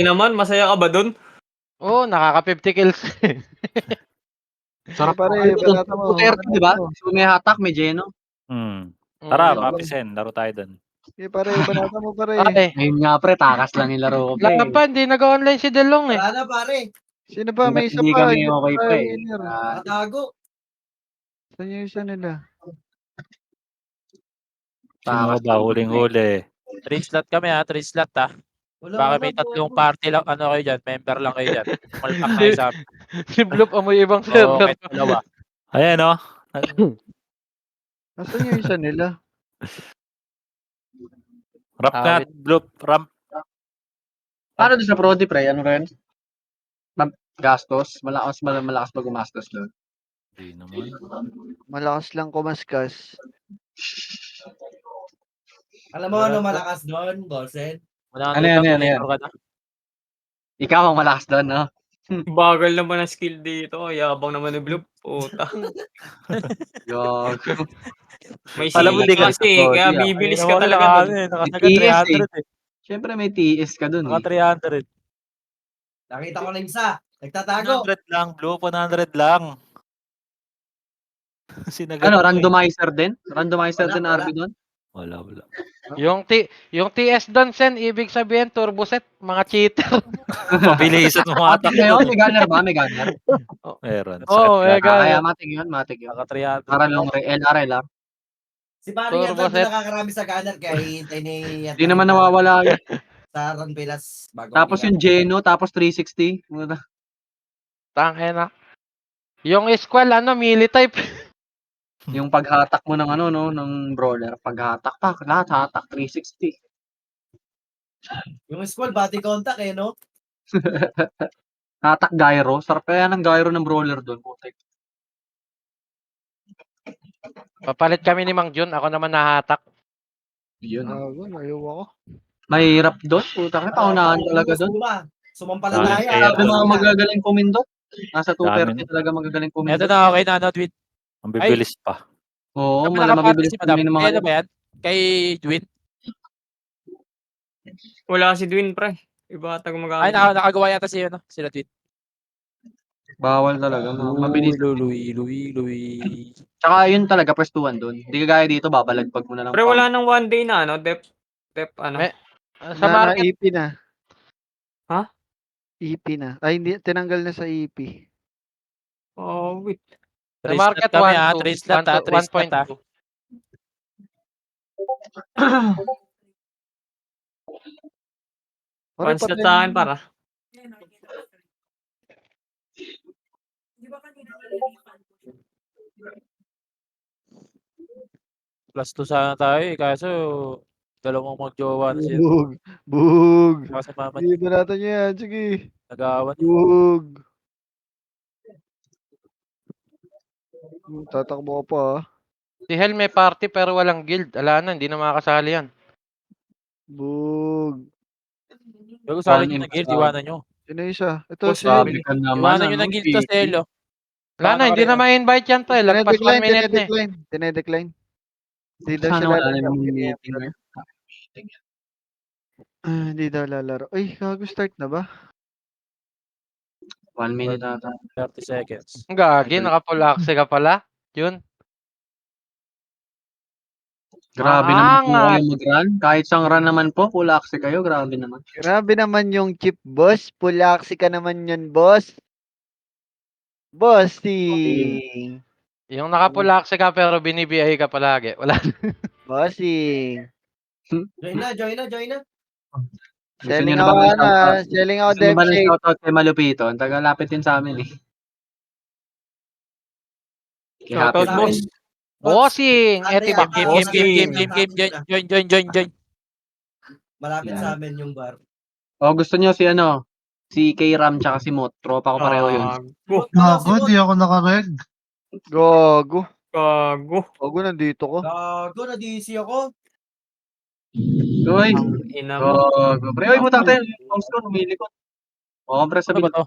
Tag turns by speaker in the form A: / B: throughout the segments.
A: naman, masaya ka ba dun?
B: Oo, nakaka-50 kills.
C: Sarap
D: pare, banata mo.
C: Duterte, di ba? So, may hatak, may Geno.
E: Tara,
D: Mm.
E: Mapisen, laro tayo dun.
D: Sige pare, banata mo pare.
B: Ay,
C: Ayun nga, pre, takas lang yung laro ko, pre.
B: wala pa, hindi nag-online si Delong eh.
F: Wala na pare.
D: Sino ba? May isa
C: Hindi
D: pa.
C: kami
D: Hindi
C: okay
D: pa
C: pa eh.
D: winner.
F: Nakatago.
D: Saan yung isa nila?
E: Sino ba? Huling-huli.
G: 3 slot kami 3 slot
F: Wala
G: Baka
F: na
G: may
F: po
G: tatlong
F: ako.
G: party lang, kayo dyan, member lang kayo dyan. Malpak kayo sa amin.
B: Si Bloop amoy ibang
G: Oo,
B: server.
G: kahit dalawa.
E: Ayan o.
D: Nasaan yung isa nila?
E: Ramp nga, bloop, ramp.
C: Paano doon sa Prodi, pre? Ano rin? Gastos? Malakas ba gumastos doon?
E: Hindi naman.
D: Malakas lang kumaskas.
F: Alam mo ano malakas doon, Golsen?
C: Ano yan? Ikaw ang malakas doon, no?
A: Bagal naman ang skill dito. Yabang naman ni Bloop. Puta.
C: Gago.
A: May
C: Alam mo,
A: singit
C: di ka
A: kasi,
C: sa
A: kaya
C: Prodi,
A: bibilis ka talaga dun.
G: Nakasaga
C: TS
G: 300 eh.
C: Siyempre may TS ka doon eh.
G: Naka 300.
F: Nakita ko na isa. Nagtatago.
E: 100 lang, blue, 100 lang.
C: Ano, randomizer din? Randomizer din
F: Wala.
C: RB doon?
E: Wala.
B: Yung TS doon, Sen, ibig sabihin, turbo set, mga cheater.
E: Mabilisan mo
C: Matik na yun? May gunner ba? May gunner?
E: Meron.
B: Oo,
E: Sakit
B: mega.
C: Kaya matik yun.
G: Naka 300.
C: Para lang LRL lang.
F: Si Pare
B: Turbo
F: yan
B: set.
F: nakakarami sa gunner kaya hihintay ni...
C: Hindi naman nawawala yun.
F: Sa Ron Pilas. Bago
C: Tapos yung Geno, tapos 360.
B: Tanghe na. Yung squall, melee type.
C: Yung paghatak mo ng ng brawler. Paghatak pa, lahat hatak 360.
F: Yung squad, body contact no?
C: Hatak gyro. Sarap kaya ng gyro ng brawler doon. Putek.
B: Papalit kami ni Mang Jun, ako naman nahatak.
C: Yun.
D: Ayaw ako.
C: Mahirap doon. Putak na, paunahan talaga doon.
F: Sumampalataya.
C: Sabi mga magagaling pumindot. Nasa 230
E: Dami.
C: talaga magagaling
G: Ito
C: pumindot.
G: na okay na, Dwin.
E: Ang bibilis pa.
C: Oo,
G: Sabi
C: mabibilis
G: si
C: pa
G: Madam.
C: ng mga
G: Kaya ba yan? Kay Dwin?
A: Wala si Dwin, pre. Iba tag
G: Ay,
A: mag-ano.
G: nakagawa yata sila Dwin.
C: Bawal talaga. Mabilis.
G: Louis.
C: Tsaka yun talaga, pwestuhan doon. Hindi kagaya dito, babalagpag mo na lang.
A: Pre, wala nang one day na, dep,
B: Sa market,
D: EP na.
A: Ha?
D: EP na. Ay, hindi. Tinanggal na sa EP.
A: Oh, wait.
B: sa market
G: 3 slot
B: 1.2.
A: One slot sa akin, para.
G: Plus 2 sana tayo kaso dalawang magjowa na siya.
D: Bug.
G: Kasi mama
D: Sige, banata nyo yan. Sige.
G: nag-aawan.
D: Bug. Tatakbo ko pa
B: Si Hel may party pero walang guild. Ala na, hindi na makakasali yan.
D: Bug.
G: Bago sa akin yung nag-guild, iwanan nyo.
D: Sino isa? Ito si...
C: Sabi ka naman.
G: Iwanan nyo ng guild to Stelo.
B: Wala na, hindi na ma-invite yan, pre. Lagpas 1 minute na eh.
D: Tinedecline. Hindi daw
C: Sana
D: siya
C: wala
D: lalaro.
C: namang meeting ngayon.
D: Hindi daw lalaro. Ay, gago start na ba?
C: 1 minute ata.
G: 30 seconds.
B: Ang gagi, naka-full-axe ka pala. Yun.
C: Grabe naman po
B: Angat.
C: kayo mag-run. Kahit sang run naman po, full axe kayo. Grabe naman.
D: Grabe naman yung chip, boss. Pulaksi ka naman yun, boss. Bossing.
B: Yung naka-full-axe ka pero binibiyay ka palagi. Wala.
D: Bossing.
F: Join na.
D: Selling ako selling ako
C: Gusto niyo
D: dev
C: ba ng
D: shake.
C: shoutout kay Malupito? Ang taga-lapit din sa amin eh.
A: Shoutout,
C: Happy
A: boss.
B: Bossing! Eti ba?
G: Join.
F: Malapit sa amin yung bar.
C: O gusto niyo si K-Ram tsaka si Mot. Tropa ko pareho yun.
H: Gago, di ako nakareg.
D: Gago.
A: Gago.
D: Gago, nandito ko.
F: Gago, na-DC ako.
C: Uy,
A: Ina mo.
C: gago. Pre, uy, buta tayo. Mouse ko, humili ko. O, compress sa
G: Ano ba
C: bill.
G: to?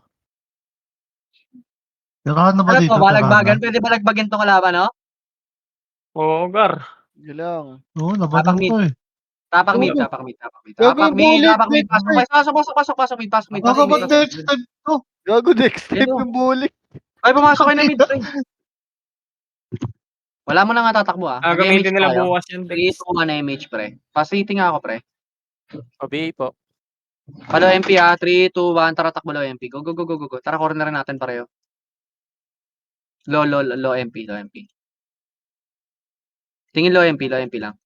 H: Tirahan na ba
C: Ano
H: dito?
C: to, balagbagan? Pwede balagbagan tong kalaban, no?
A: Oo, gar.
D: Yun lang.
H: Oo, labanan
C: Atang
H: to eh.
C: Tapak mid,
D: Gago.
C: tapak mid, tapak mid.
D: Gago,
C: Tapak mid,
D: bullet,
C: tapak mid.
D: mid,
C: Pasok,
D: mid.
C: pasok, pasok, pasok, pasok mid, pasok mid.
H: Baka
C: Pasok
H: ba't
C: mid.
H: next time to?
D: Gago, next type
C: Ito.
D: yung bully.
C: Ay, pumasok kayo na mid, pre. Wala mo na nga tatakbo, ah. Mag-MH
A: Gagamitin nila
C: tayo.
A: bukas yan,
C: 3,
A: Dex.
C: 2, 1, MH, pre. Pasiti nga ako, pre.
G: Pabi po.
C: Palo MP, ah. 3, 2, 1. Tara, takbo low MP. Go, go, go, go, go, go. Tara, corner natin pareho. Low MP, low MP. Tingin low MP lang.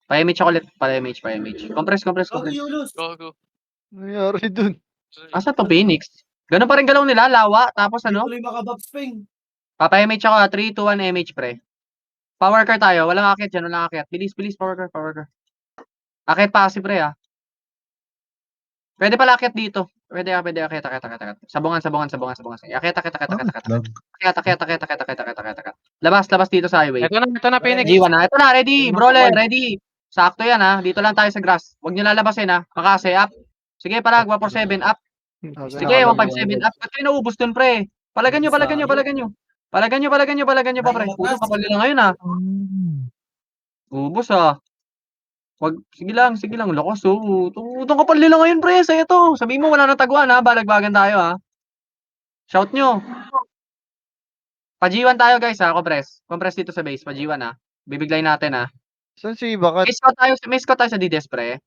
C: Pa-MH ako ulit. Pa-MH. Compress.
F: Go, Yulus.
D: Nangyari dun.
C: Asa to, Phoenix? Ganun pa rin galaw nila, lawa. Tapos
F: Hindi
C: ano?
F: tuloy makabobs ping.
C: Papa-MH ako, 3, 2, 1, MH, pre. Power car tayo. Walang akit dyan, walang akit. Bilis, power car. Akit passive, pre, ah. Pwede pala akit dito. Pwede akit. Sabungan. Akit. Labas dito sa highway.
B: Ito na, Phoenix.
C: G1 na. Ito na, ready. Brawler, ready. Sakto yan, ha. Dito lang tayo sa grass. Huwag nyo lalabasin, ha. Makase, up. Sige, palag. 147, up. Sige, 157, up. Ba't kayo naubos dun, pre? Palagan nyo, pa, pre. Puto, kapal nila ngayon, ha. Ubos, ha. Sige lang. Lakas, oh. Itong kapal nila ngayon, pre. Sa'yo to. Sabihin mo, wala nang taguan, ha. Balagbagan tayo, ha. Shout nyo. Pa-G1 tayo, guys, ha. Compress dito sa base. Pa-G1, ha. Bibiglay natin, ha.
D: Saan si Bakat?
C: May scout tayo sa DDS, pre.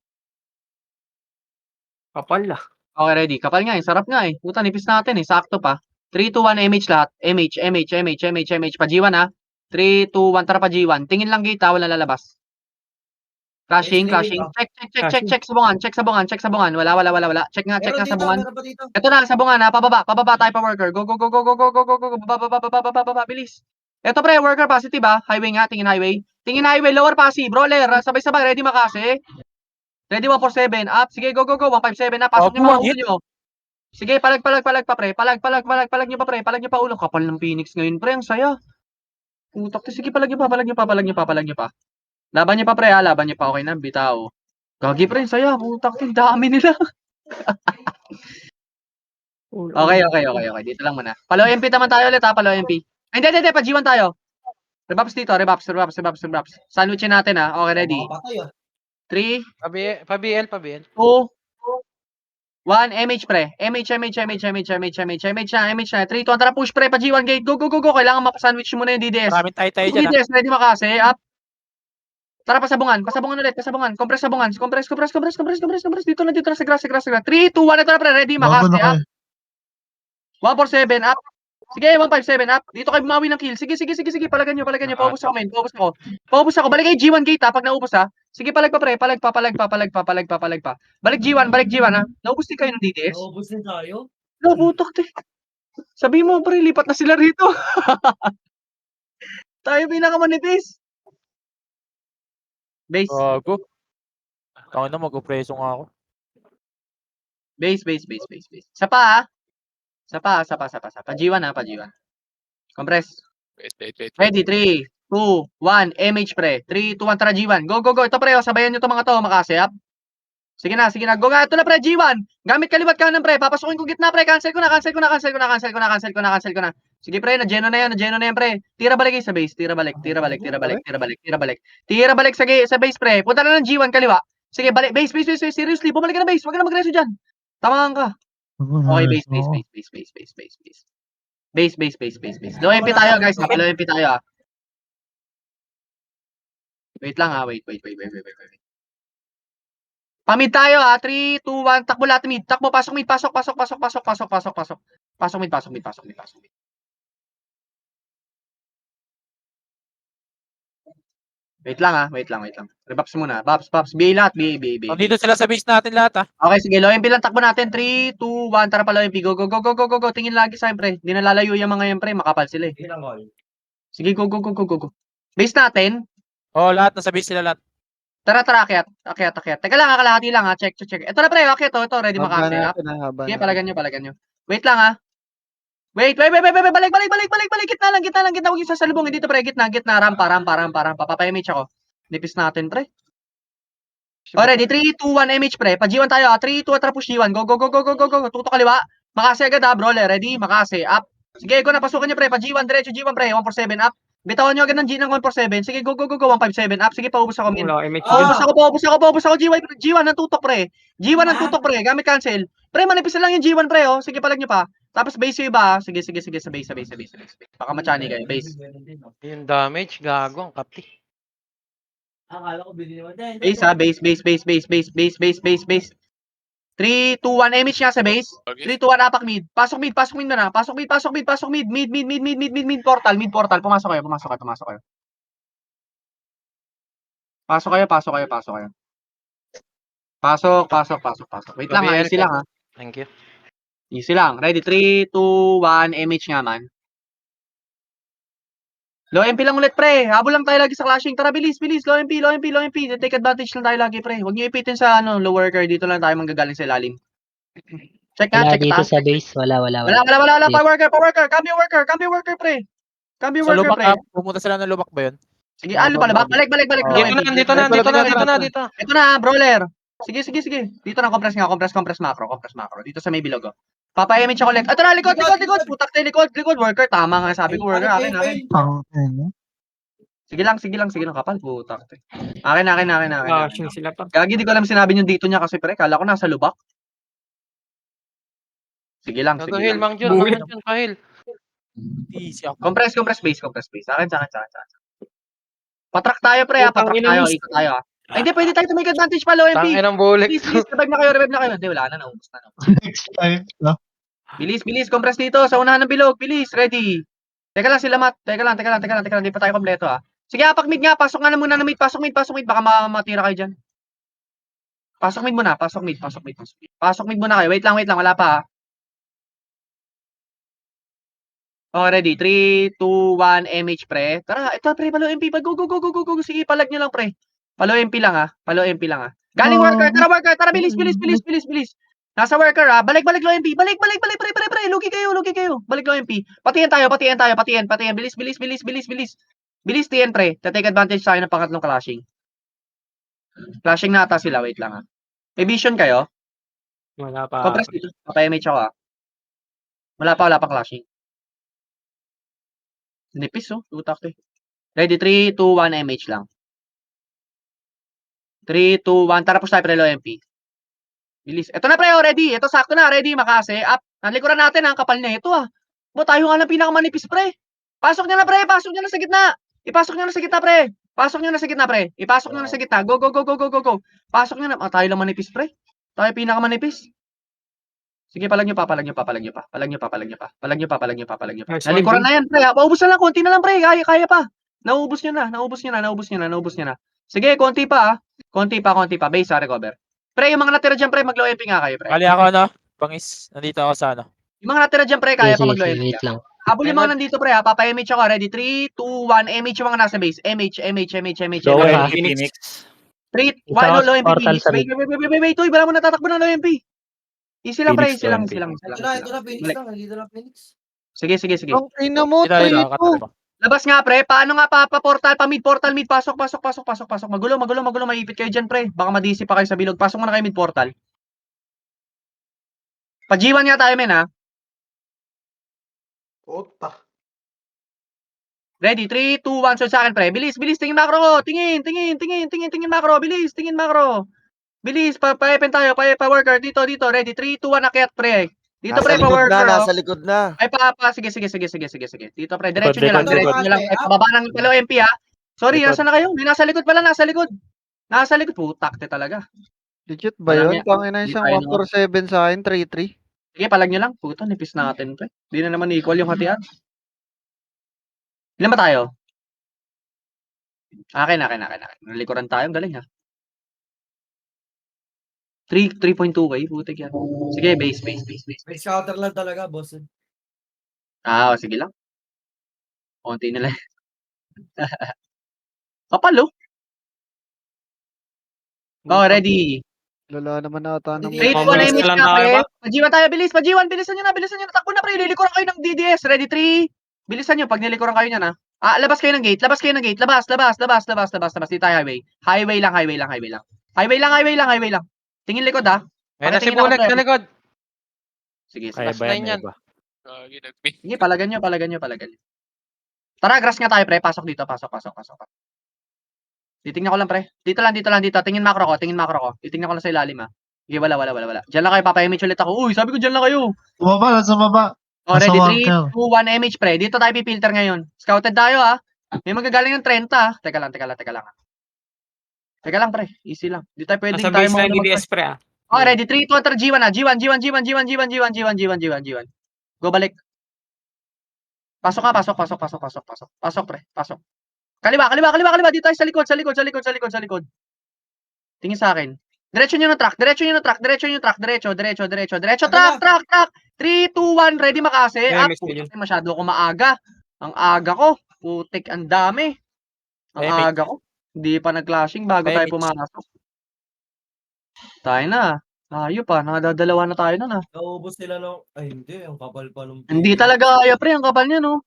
A: Kapal lah.
C: Okay, ready. Kapal nga, eh. Sarap nga, eh. Puta, nipis natin, eh. Sakto pa. 3, 2, 1, MH lahat. MH. Pa-G1, ha. 3, 2, 1. Tara, pa-G1. Tingin lang gate, ha. Walang lalabas. Flashing. Check sabungan. Wala. Check nga sabungan.
F: Meron pa dito.
C: Ito na, sabungan, ha. Pababa tayo pa worker. Go. Baba, bilis. Ito, pre, worker positive, ha. Highway nga, tingin highway, lower passive, brawler, sabay-sabay, ready makase. Ready, 147, up. Sige, go. 157, up. Pasok nyo mga ulo nyo. Sige, palag pa, pre. Palag nyo pa, ulo. Kapal ng Phoenix ngayon, pre. Ang saya. Putak. Sige, palag nyo pa. Laban nyo pa, pre, ha. Laban nyo pa. Okay na, bitaw. Gagi, pre. Saya. Putak. Dami nila. Okay. Dito lang muna. Palo MP naman tayo ulit, ha. Palo MP. Hindi. Pa G1 tayo. Rebuffs dito. Rebuffs. Sandwichin natin, ha. Okay, ready.
F: Makapatay, ah.
C: 3,
B: Pa-BL.
C: 2, 1, MH, pre. MH na. 3, 2, tara, push, pre. Pa G1 gate. Go. Kailangan mapasandwich mo na yung DDS.
G: Maraming tayo
C: Yung
G: dyan.
C: DDS, ready makase. Up. Tara, pasabungan ulit. Compress sabungan. Compress. Dito na sa grass. 3, 2, 1. Ito na, pre. Ready
H: Bago
C: makase.
H: na
C: Up.
H: kayo.
C: 147, up. Sige, 157, up. Dito kayo bumawi ng kill. Sige. Palagan nyo. Paubos ako. Balik kayo G1 gate, ha. Pag naubos, ha. Sige, palag pa, pre. Palag pa. Balik G1, ha. Naubos din kayo ng DDS.
F: Naubos din tayo.
C: Nabutok, te. Sabi mo, pre, lipat na sila rito. Tayo pinakamanipis. Base.
G: Gago. Ako na, mag-opreso nga ako.
C: Base. Sa pa, ha. Sa pa. Pa-G1, ha. Compress.
G: Wait.
C: Ready, 3, 2, 1, MH, pre. 3, 2, 1, tara, G1. Go. Ito, pre, sabayan nyo to mga to, makase, up. Sige na. Go nga, ito na, pre, G1. Gamit kaliwat kanan, pre. Papasukin ko gitna, pre. Cancel ko na. Sige, pre, na-geno na yan, pre. Tira balik sa base. Tira balik sa base, pre. Punta na ng G1 kaliwa. Sige, balik. Base. Seriously, bumalik ka na base. Huwag ka na mag-reso dyan. Tamaan ka. Okay, base. Low MP tayo, guys. Low MP tayo, ha. Wait lang, ha. Wait. Pamid tayo, ha. 3, 2, 1. Takbo lahat mid. Takbo, pasok mid. Pasok mid. Wait lang. Rebuffs muna. Buffs. BA lahat. BA.
G: Nandito sila sa base natin lahat, ha.
C: Okay, sige. Low MP lang takbo natin. 3, 2, 1. Tara pa, low MP. Go. Tingin lagi sa pre. Hindi na lalayo yung mga yan, pre. Makapal sila, eh.
F: Sige lang, Col.
C: Sige, go. Base natin.
G: Lahat nasa base sila lahat.
C: Tara, akyat. Teka lang, kalahati lang, ha. Check. Ito na, pre. Akyat, ito. Ready makase, ha. Sige, palagan nyo. Wait lang, ha. Wait. Balik. Gitna lang. Huwag yung sasalubungin dito, pre. Gitna. Rampa. Papapayamage ako. Nipis natin, pre. Already, 3, 2, 1, MH, pre. Pa G1 tayo, ha. 3, 2, tara, push G1. Go. Tuto kaliwa. Makase agad, ha, brawler. Ready? Makase. Up. Sige, go na. Pasukan nyo, pre. Pa G1, diretso G1, pre. 147, up. Bitawan nyo agad ng G ng 147. Sige, go, go, go, go. 157 up. Sige, paubos ako, min.
A: Wala, MH.
C: Paubos ako, paubos ako, paubos ako. G1 ng tutok, pre. G1 ng tutok, pre. Gamit cancel. Pre, manipis na lang yung G1, pre, oh. Sige, palag nyo pa. Tapos base yung iba, ah. Sige, sige, sige, sa base, sa base, sa base, sa base. Baka machani kayo, base.
B: Yung damage, gago, ang kapti.
F: Akala ko binili mo. Hindi,
C: Base, ha, base, base, base, base, base, base, base, base, base. 3, 2, 1, MH nga sa base. 3, 2, 1, apak mid. Pasok mid na na. Pasok mid, pasok mid, pasok mid. Mid, portal, mid, portal. Pumasok kayo, pumasok kayo, pumasok kayo. Pasok kayo, pasok kayo, pasok kayo. Pasok, pasok, pasok, pasok. Wait lang, ha, easy lang, ha.
B: Thank you.
C: Easy lang. Ready, 3, 2, 1, MH nga man. Low MP lang ulit, pre. Habol lang tayo lagi sa clashing. Tara, bilis, bilis. Low MP, low MP, low MP. Take advantage lang tayo lagi, pre. Huwag niyo ipitin sa low worker. Dito lang tayo manggagaling sa ilalim. Check nga,
I: Wala
C: check
I: dito
C: ta.
I: sa base, wala.
C: Wala. Pa worker, pa worker. Cambio worker, pre. Cambio
G: Sa
C: worker,
G: lubak,
C: pre.
G: pumunta sila ng lubak ba yun?
C: Sige, ano pala ba? Balik. Low
B: Dito
C: MP.
B: na, dito.
C: Ito na, brawler. Sige. Dito na, compress macro. Dito sa may bilog, oh. Papa-image ako ulit. Ito na, likod. Putak tayo, likod. Worker. Tama nga, sabi ko, worker. Akin. Sige lang, kapal. Putak. Akin.
A: Flashing sila pa.
C: Gagi, di ko alam sinabi nyo dito niya kasi, pre. Kala ko nasa lubak. Sige lang.
B: Nag-heal, Mang Jun, pa-heal.
G: Easy ako.
C: Compress base. Akin. Patrack tayo, pre, ha. Patrack tayo. Ikot tayo, ha. Ay, hindi, pwede tayo to make advantage pa, low MP.
B: Tangin ng bulik.
C: Please, revive na kayo. Hindi, wala na, naubos na. Bilis, compress dito, sa unahan ng bilog, bilis, ready. Teka lang sila, Mat. Teka lang, hindi pa tayo kompleto, ha. Sige, apak mid nga, pasok nga na muna na mid, pasok mid, baka matira kayo dyan. Pasok mid muna, pasok mid muna kayo, wait lang, wala pa, ha. Oh, ready, 3, 2, 1, MH, pre. Tara, ito, pre, palo MP, go, sige, palag nyo lang, pre. Palo MP lang, ha. Galing worker, tara, bilis. Nasa worker, ha. Balik, low MP. Balik, pre. Lugi kayo. Balik, low MP. Patiyan tayo. Bilis. Bilis, TN, pre. Take advantage tayo ng pangatlong clashing. Clashing na ata sila, wait lang, ha. May vision kayo?
A: Wala pa.
C: Compress dito. Papa-MH ako, ha. Wala pa clashing. Nipis, oh. Tutak, eh. Ready, 3, 2, 1, MH lang. 3, 2, 1. Tara po tayo, pre, low MP. Bilis. Ito na, pre, ready. Ito, sakto na. Ready, makase. Up. Nalikuran natin, ang kapal na ito, ah. Tayo nga lang pinakamanipis, pre. Pasok niya na, pre. Pasok niya na sa gitna. Ipasok niya na sa gitna, pre. Ipasok niya na sa gitna. Go. Pasok niya na. Tayo lang manipis, pre. Tayo pinakamanipis. Sige, palag nyo pa. Nalikuran na yan, pre. Paubos na lang. Konti na lang, pre. Kaya pa. Naubos nyo na. Sige, konti pa, ah. Konti pa. Base, ha, recover. Pre, yung mga natira dyan, pre, mag-low MP nga kayo, pre.
G: Kali ako, Pangis, nandito ako sa
C: Yung mga natira dyan, pre, kaya pa
I: Sige,
C: mag-low MP.
I: wait lang.
C: Habol yung mga nandito, pre, ha. Papa-MH ako. Ready? 3, 2, 1. MH yung mga nasa base. MH.
E: Low
I: Wala.
E: MP Phoenix.
C: 3,
I: Isa
C: 1, low MP.
I: portal sa
C: Wait. Uy, wala mo natatakbo ng low MP. Easy lang, pre.
E: Phoenix,
C: Easy lang.
F: Ito na, Phoenix lang. Nandito na, Phoenix.
C: Sige.
D: Ang ina mo,
G: Dito,
D: trito.
C: Labas nga, pre. Paano nga pa-portal, mid. Pasok. Magulo. Maipit kayo dyan, pre. Baka ma-DC pa kayo sa bilog. Pasok muna kayo mid-portal. Pa-G1 nga tayo, men, ha. Ready? 3, 2, 1. So sa akin, pre. Bilis. Tingin macro ko. Tingin macro. Bilis. Tingin macro. Bilis. Pa-epen tayo. Pa-worker. Dito. Ready? 3, 2, 1. Akyat, pre. Dito, pre. Pa-worker.
H: Nasa likod na.
C: Ay, sige. Dito, pre. Diretso nyo lang.
E: Likod.
C: Ay, pababa ng palo MP, ha. Sorry,
E: Likod.
C: nasa na kayo? May nasa likod pala. Nasa likod. Putakte talaga.
D: Legit ba
C: Alam
D: yun?
C: niya.
D: Tangina
C: Hindi
D: isang
C: tayo
D: 147 sa akin, 3-3.
C: Sige, palag nyo lang. Puto, nipis natin, pre. Di na naman equal yung hatian. Ilan ba tayo? Akin. Nalikuran tayo. Ang galing, ha. 3.2K. Putik yan. Sige, base.
F: May scouter lang talaga, boss.
C: Sige lang. Konti nila. Kapalo. Ready.
D: Lala naman ata ng
C: Ready,
A: Congrats
C: 1 image
A: na lang
C: na,
A: tayo
C: pre.
A: ba?
C: Pajiwan tayo, bilis. Bilisan nyo na. Takbo na, pre. Lilikuran kayo ng DDS. Ready, 3. Bilisan nyo. Pag nilikuran kayo nyan, ha. Labas kayo ng gate. Labas. Dito tayo, highway. Highway lang. Tingin likod, ha.
B: May
C: Pagkatingin
B: nasibulik
C: ako, pre.
B: sa likod.
C: Sige.
E: Kaya
B: Last
E: ba
B: line yan.
E: yan, iba?
C: Sige, palagan nyo. Tara, grass nga tayo, pre. Pasok dito. Pasok. Titingnan ko lang, pre. Dito lang. Tingin macro ko. Titingnan ko lang sa ilalim, ha. Sige, wala. Diyan lang kayo, papayamage ulit ako. Uy, sabi ko diyan lang kayo.
H: Bumaba, nasa baba.
C: O,
H: Nasa
C: ready? 3,
H: worker.
C: 2, 1, MH, pre. Dito tayo pipilter ngayon. Scouted tayo, ha. May magagaling ng 30, ha. Teka lang. Teka lang, pre. Easy lang. Di tayo pwedeng
A: Nasa
C: tayo
A: base na
C: mauna
A: yung DDS pre ah.
C: Okay, ready? 3, 2, 1, tara, G1 na. G1. Go, balik. Pasok ka, pasok, pre. Pasok. Kaliwa. Dito tayo sa likod. Tingin sa akin. Diretso nyo ng track. Diretso. Track. 3, 2, 1. Ready makase.
A: Yeah,
C: Up.
A: miss ko yun.
C: Putik, masyado ako maaga. Ang aga ko. Putik, ang dami. Ang
G: Ay, may-
C: aga ko. Hindi pa nag-clashing bago tayo
G: Ay,
C: pumasok. Tayo na. Tayo pa. Nakadadalawa na tayo na.
F: Naubos sila no. Ay, hindi. Ang kapal pa nung
C: Hindi talaga kaya, pre. Ang kapal niya, no?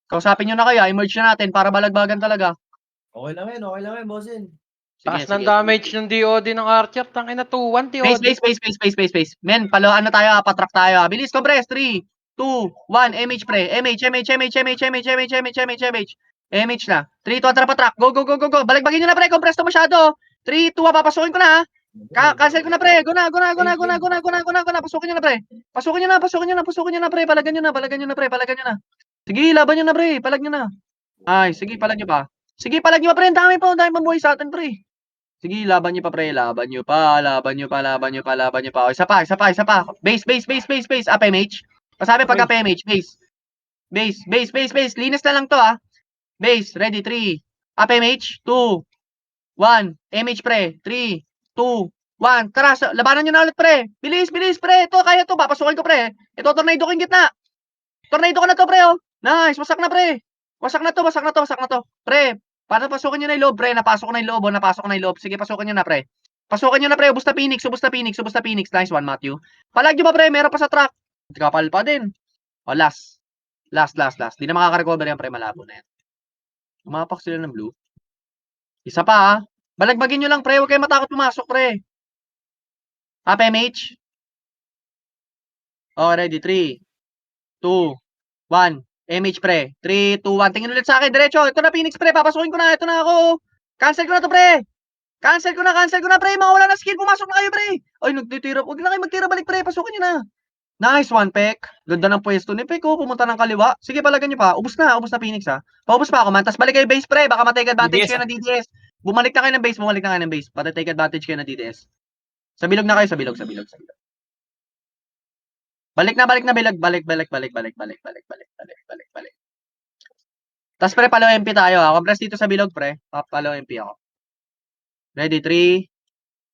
C: Kausapin nyo na kaya. Emerge na natin para balagbagan talaga.
F: Okay lang yan, bossin.
B: Taas ng damage ng DOD ng Archer. Tangina 2-1 DOD.
C: Space. Men, paluan na tayo. Patrack tayo. Bilis, compress. 3, 2, 1. MH, pre. MH na. 3, 2, 1. Tara, patrack. Go. Balagbagin nyo na, pre. Compress to masyado. 3, 2, 1. Papasukin ko na, ha. Cancel ko na, pre. Go na. Pasukin nyo na, pre. Palagan nyo na. Sige, laban nyo na, pre. Palag nyo na. Ay, sige, palag nyo pa. Pre. Ang dami pa buhay sa atin, pre. Sige, laban nyo pa, pre. Laban nyo pa. O, isa pa. Base. Up MH. Pasabi pag up MH. Base. Linis na lang to, ha. Base. Ready. 3. Up MH. 2, 1. MH, pre. 3, 2, 1. Tara, labanan nyo na ulit, pre. Bilis, pre. Ito, kaya to. Papasukin ko, pre. Ito, tornado ko yung gitna. Tornado ko na to, pre, oh. Nice. Wasak na, pre. Wasak na to. Pre, para pasukin nyo na yung loob, pre. Napasok ko na yung loob. Sige, pasukin nyo na, pre. Ubus na Phoenix. Nice one, Matthew. Palag nyo ba, pre? Meron pa sa track. Kapal pa din. O, last. Di na makaka-recover yan, pre. Malabo na yan. Umapak sila ng blue. Isa pa, ha. Balagbagin nyo lang, pre. Huwag kayo matakot pumasok, pre. Up, MH. O, ready. 3, 2, 1. MH, pre. 3, 2, 1. Tingin ulit sa akin. Diretso. Ito na, Phoenix, pre. Papasukin ko na. Ito na ako. Cancel ko na to, pre. Cancel ko na, pre. Mga wala na skill. Pumasok na kayo, pre. Ay, nagtitira. Huwag na kayo magtira balik, pre. Pasukin nyo na. Nice one, Pek. Ganda ng pwesto ni Pek, oh. Pumunta ng kaliwa. Sige, palagan nyo pa. Ubus na, Phoenix, ha. Paubos pa ako, man. Tapos balik kayo base, pre. Baka matake advantage
A: DDS,
C: kayo ng DDS. Bumalik na kayo ng base. Para take advantage kayo ng DDS. Sa bilog na kayo, sa bilog. Balik na, bilog. Balik. Tapos, pre, palo MP tayo, ha. Compress dito sa bilog, pre. Palo MP ako. Ready, 3,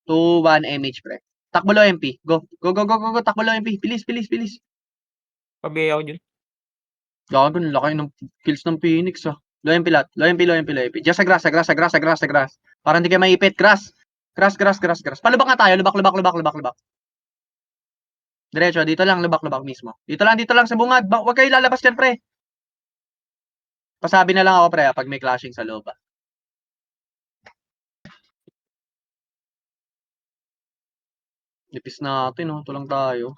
C: 2, 1, MH, pre. Takbo low MP. Go. Takbo low MP. Bilis.
A: Pabigay ako dyan.
C: Gago, laki ng kills ng Phoenix, ah. Low MP lot. Low MP. Just sa grass. Para hindi kayo maipit. Grass. Palubak nga tayo. Lubak. Diretso, dito lang. Lubak mismo. Dito lang sa bungad. Huwag kayo lalabas dyan, pre. Pasabi na lang ako, pre, pag may clashing sa loob, ah. Nipis natin, oh. Ito lang tayo.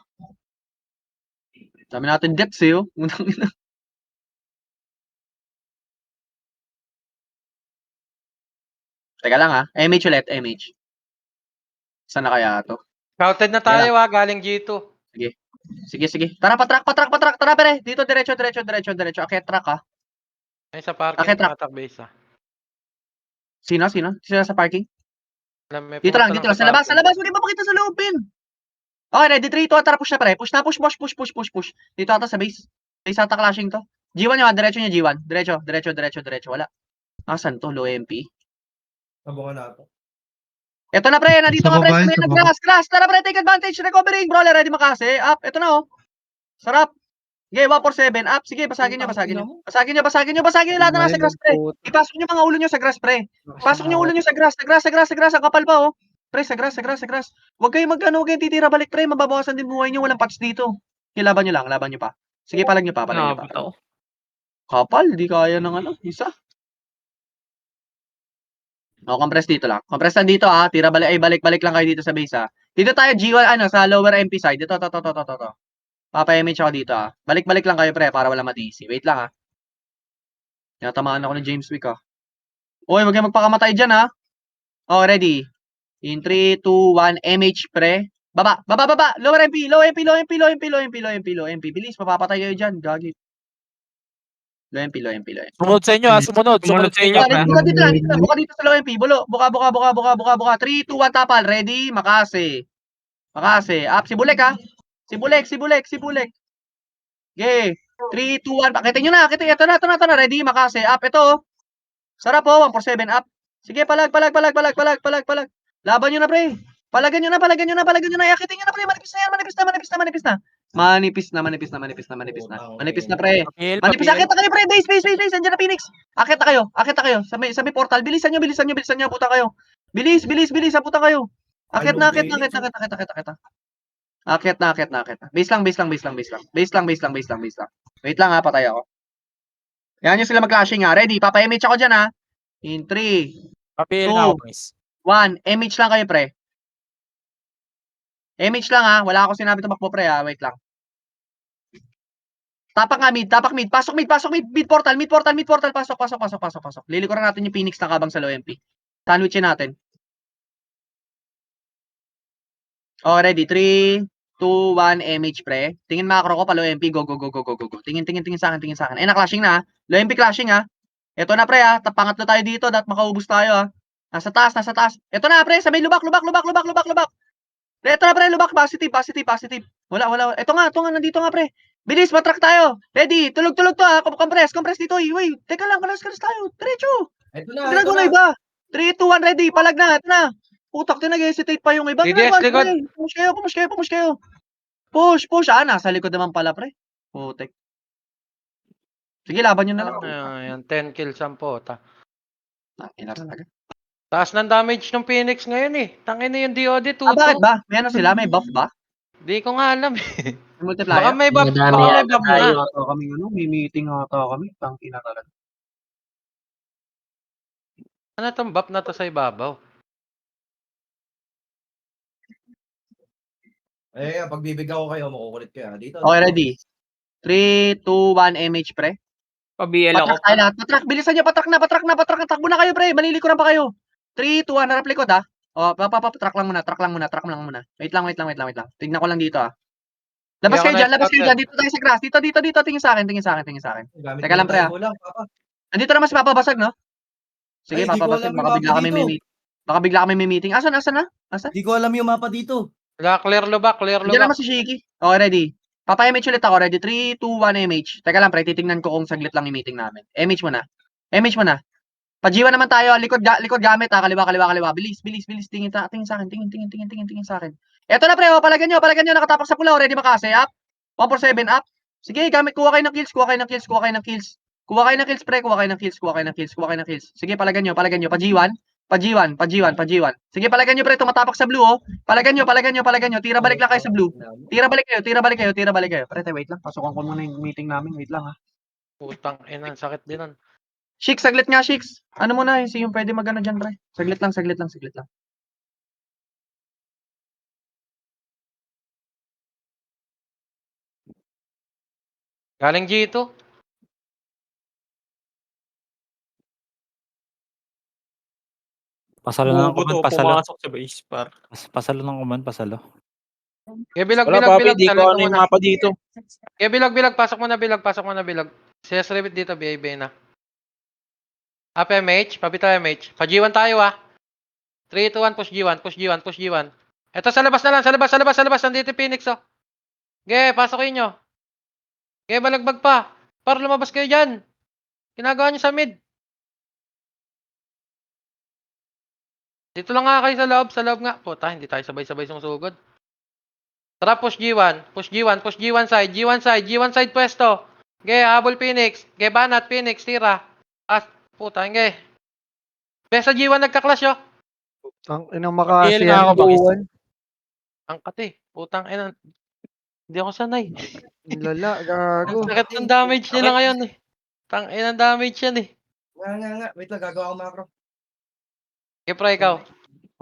C: Dami natin deaths, eh, oh. Teka lang, ha. MH ulit, MH. Saan na kaya to?
B: Scouted na tayo galing G2.
C: Sige. Tara, patrack. Tara, pere. Dito, diretso. Akit track, ha.
B: Ay, sa parking.
C: Okay, truck.
B: Attack base, ha.
C: Sino sa parking?
B: May
C: Dito lang.
B: pumunta
C: Sa labas. Huwag pa pakita sa loob, pin. Okay, ready, 3, 2, tara, push na, pare. Push. Dito ata sa base. Base ata clashing to. G1 nyo, diretso nyo, G1. Diretso. Wala. Asan to? Low MP.
F: Abangan natin.
C: Eto na, pre. Nandito
H: Sa
C: ka, pre.
H: babae,
C: May
H: sa
C: grass. Tara, pre. Take advantage. Recovering. Brawler, ready makase. Up. Eto na, oh. Sarap. Okay, 147. Up. Sige, basagin nyo. Basagin nyo lahat na nasa grass, pre. Ipasok nyo mga ulo nyo sa grass, pre. Pasok nyo ulo nyo sa grass. Ang kapal pa, oh. Pre, sa grass. Huwag kayong titira balik, pre. Mababawasan din buhay nyo. Walang patch dito. Laban nyo pa. Sige, palag nyo pa.
A: Nakabot ako.
C: Kapal, di kaya ng isa. O, compress dito lang. Compress lang dito, ha. Tira balik lang kayo dito sa base, ha. Dito tayo, G1, sa lower MP side. Dito. Papa-image ako dito, ha. Balik lang kayo, pre, para wala ma-DC. Wait lang, ha. Tinatamaan ako ni James Wick ah. Uy, wag kayong magpakamatay dyan ha. Oh, ready. In 3, 2, 1, MH pre. Baba. Lower MP, low MP. Bilis, mapapatay kayo dyan. Gagi. Low MP.
G: Sumunod sa inyo, sumunod.
A: Sumunod sa inyo, pre.
C: Dito lang. Buka dito sa low MP. Buka. 3, 2, 1, tapal. Ready? Makase. Up. Si Bulek ha. Si Bulek. Okay. 3, 2, 1. Pakita nyo na. Ito na. Ready? Makase. Up. Ito. Sarap po. 147 up. Sige, palag. Laban nyo na, pre. Palagan nyo na. Yakitin nyo na, pre. Manipis na. Manipis na, pre. Manipis. Akit na kayo, pre. Base. Andiyan na, Phoenix. Akit na kayo. Sa may portal. Bilisan nyo. Puta kayo. Bilis. Puta kayo. Akit na. Akit na. Base lang. Wait lang ha, patay ako. Yan nyo sila mag-clashing ha. Ready? Papa-MH ako dyan ha. In 3,
G: Papil
C: Two.
G: na ako, guys.
C: 1. MH lang kayo, pre. MH lang ha. Wala ako sinabi tumakbo, pre ha. Wait lang. Tapak mid. Pasok mid. Mid portal. Pasok. Lilikuran natin yung Phoenix na kabang sa low MP. Sandwichin natin. Oh, ready? 3, 2, 1, MH, pre. Tingin macro ko pa low MP. Go. Tingin sa akin. Na-clashing na ha. Low MP clashing ha. Ito na, pre ha. Pangatlo tayo dito. Dat makaubos tayo ha. Nasa taas. Ito na, pre. Sabay lubak. Ito na, pre. Lubak. Positive. Wala. Ito nga. Nandito nga, pre. Bilis. Matrack tayo. Ready. Tulog to ha. Compress dito. Uy. Teka lang. Kalas tayo. Diretso.
F: Ito na.
C: Ginagawa na iba. 3, 2, 1. Ready. Palag na. Ito na. Putak din. Nag-hesitate pa yung iba.
B: DDS likod.
C: Push kayo. Push. Nasa likod naman pala, pre. Putek. Sige, laban nyo na lang.
B: Yan, 10 kills ang pota.
C: Ina talaga.
B: Taas ng damage ng Phoenix ngayon eh. Tangin na yung DOD, 2-2.
C: Bakit ba? May ano sila? May buff ba?
B: Di ko nga alam eh.
C: May multiplier?
B: Baka may buff,
C: Madami
B: baka may
C: yata
B: buff na.
C: tayo ata kami, may meeting ata kami. Tangina talaga.
B: Ano tong buff na to sa ibabaw?
F: Pag bibigyan ko kayo, makukulit kayo. Dito.
C: Okay, ready. 3, 2, 1, MH, pre.
A: Pa-BL ako.
C: Patrack tayo lahat. Patrack, bilisan nyo. Patrack na. Takbo na kayo, pre. Malilikuran pa kayo. 3, 2, 1, harap likod, ha. O, track lang muna. Wait lang. Tignan ko lang dito, ha. Labas kayo dyan. Dito tayo sa grass. Dito. Tingin sa akin.
F: Gamit
C: Teka lang, pre,
F: ko lang, papa.
C: Nandito naman si Papa Basag, no? Sige,
F: Ay, di ko
C: Papa Basag.
F: alam yung
C: Baka bigla
F: mapa
C: kami
F: dito.
C: Baka bigla kami may meeting. Asan na?
F: Di ko alam yung mapa dito.
B: Wala, clear lubak.
C: Diyan naman si Shiki. Okay, ready. Papa-MH ulit ako. Ready? 3, 2, 1, MH. Teka lang, pre. Titingnan ko kung saglit lang yung meeting namin. MH mo na. Pajiwa naman tayo. Likod gamit ha. Kaliwa. Bilis. Tingin sa akin. Eto na, pre. O, palagan nyo. Nakatapak sa pula. Ready makase. Up. 147 up. Sige, kuha kayo ng kills. Kuha kayo ng kills, pre. Kuha kayo ng kills. Sige, palagan nyo. Pajiwan. Sige, palagan nyo, pre. Tumatapak sa blue, oh. Palagan nyo. Tira balik lang kayo sa blue. Tira balik kayo. Pre, wait lang. Pasukan ko muna yung meeting namin. Wait lang, ha.
B: Putang ina, sakit din nun.
C: Shik, saglit nga, Shiks. Ano muna, yung pwede magano dyan, pre. Saglit lang.
B: Galing G2.
E: Pasalo ng
A: Bubo to,
E: command, pasalo.
A: pumasok sa base, par.
E: Pasalo ng command, pasalo.
B: Bilag.
G: Wala, papi, di ko
B: Talent
G: ano yung mapa dito.
B: Bilag. Pasok mo na bilag. CS Revit dito, BIB na. Up MH, papito MH. Pa-G1 tayo ah. 3, 2, 1, push G1. Ito sa labas na lang, sa labas. Nandito yung Phoenix oh. Ge, pasokin nyo. Ge, balagbag pa. Para lumabas kayo dyan. Ginagawa nyo sa mid. Dito lang nga kayo sa loob nga. Puta, hindi tayo sabay-sabay sumusugod. Tara, push G1 side pwesto. Ge, habol Phoenix. Ge, banat Phoenix, tira. Puta, ge. Besa G1 nagka-clash oh.
D: Ang inang makasi
G: Papil nga ako, bakis.
D: buwan.
B: Ang kati. Putang ina. Hindi ako sanay.
D: Lala,
B: Ang
D: gago.
B: sakit ng damage nila ngayon eh. Tang ina damage yan eh.
F: Nga. Wait lang, gagawa ko macro.
B: Kipra ikaw.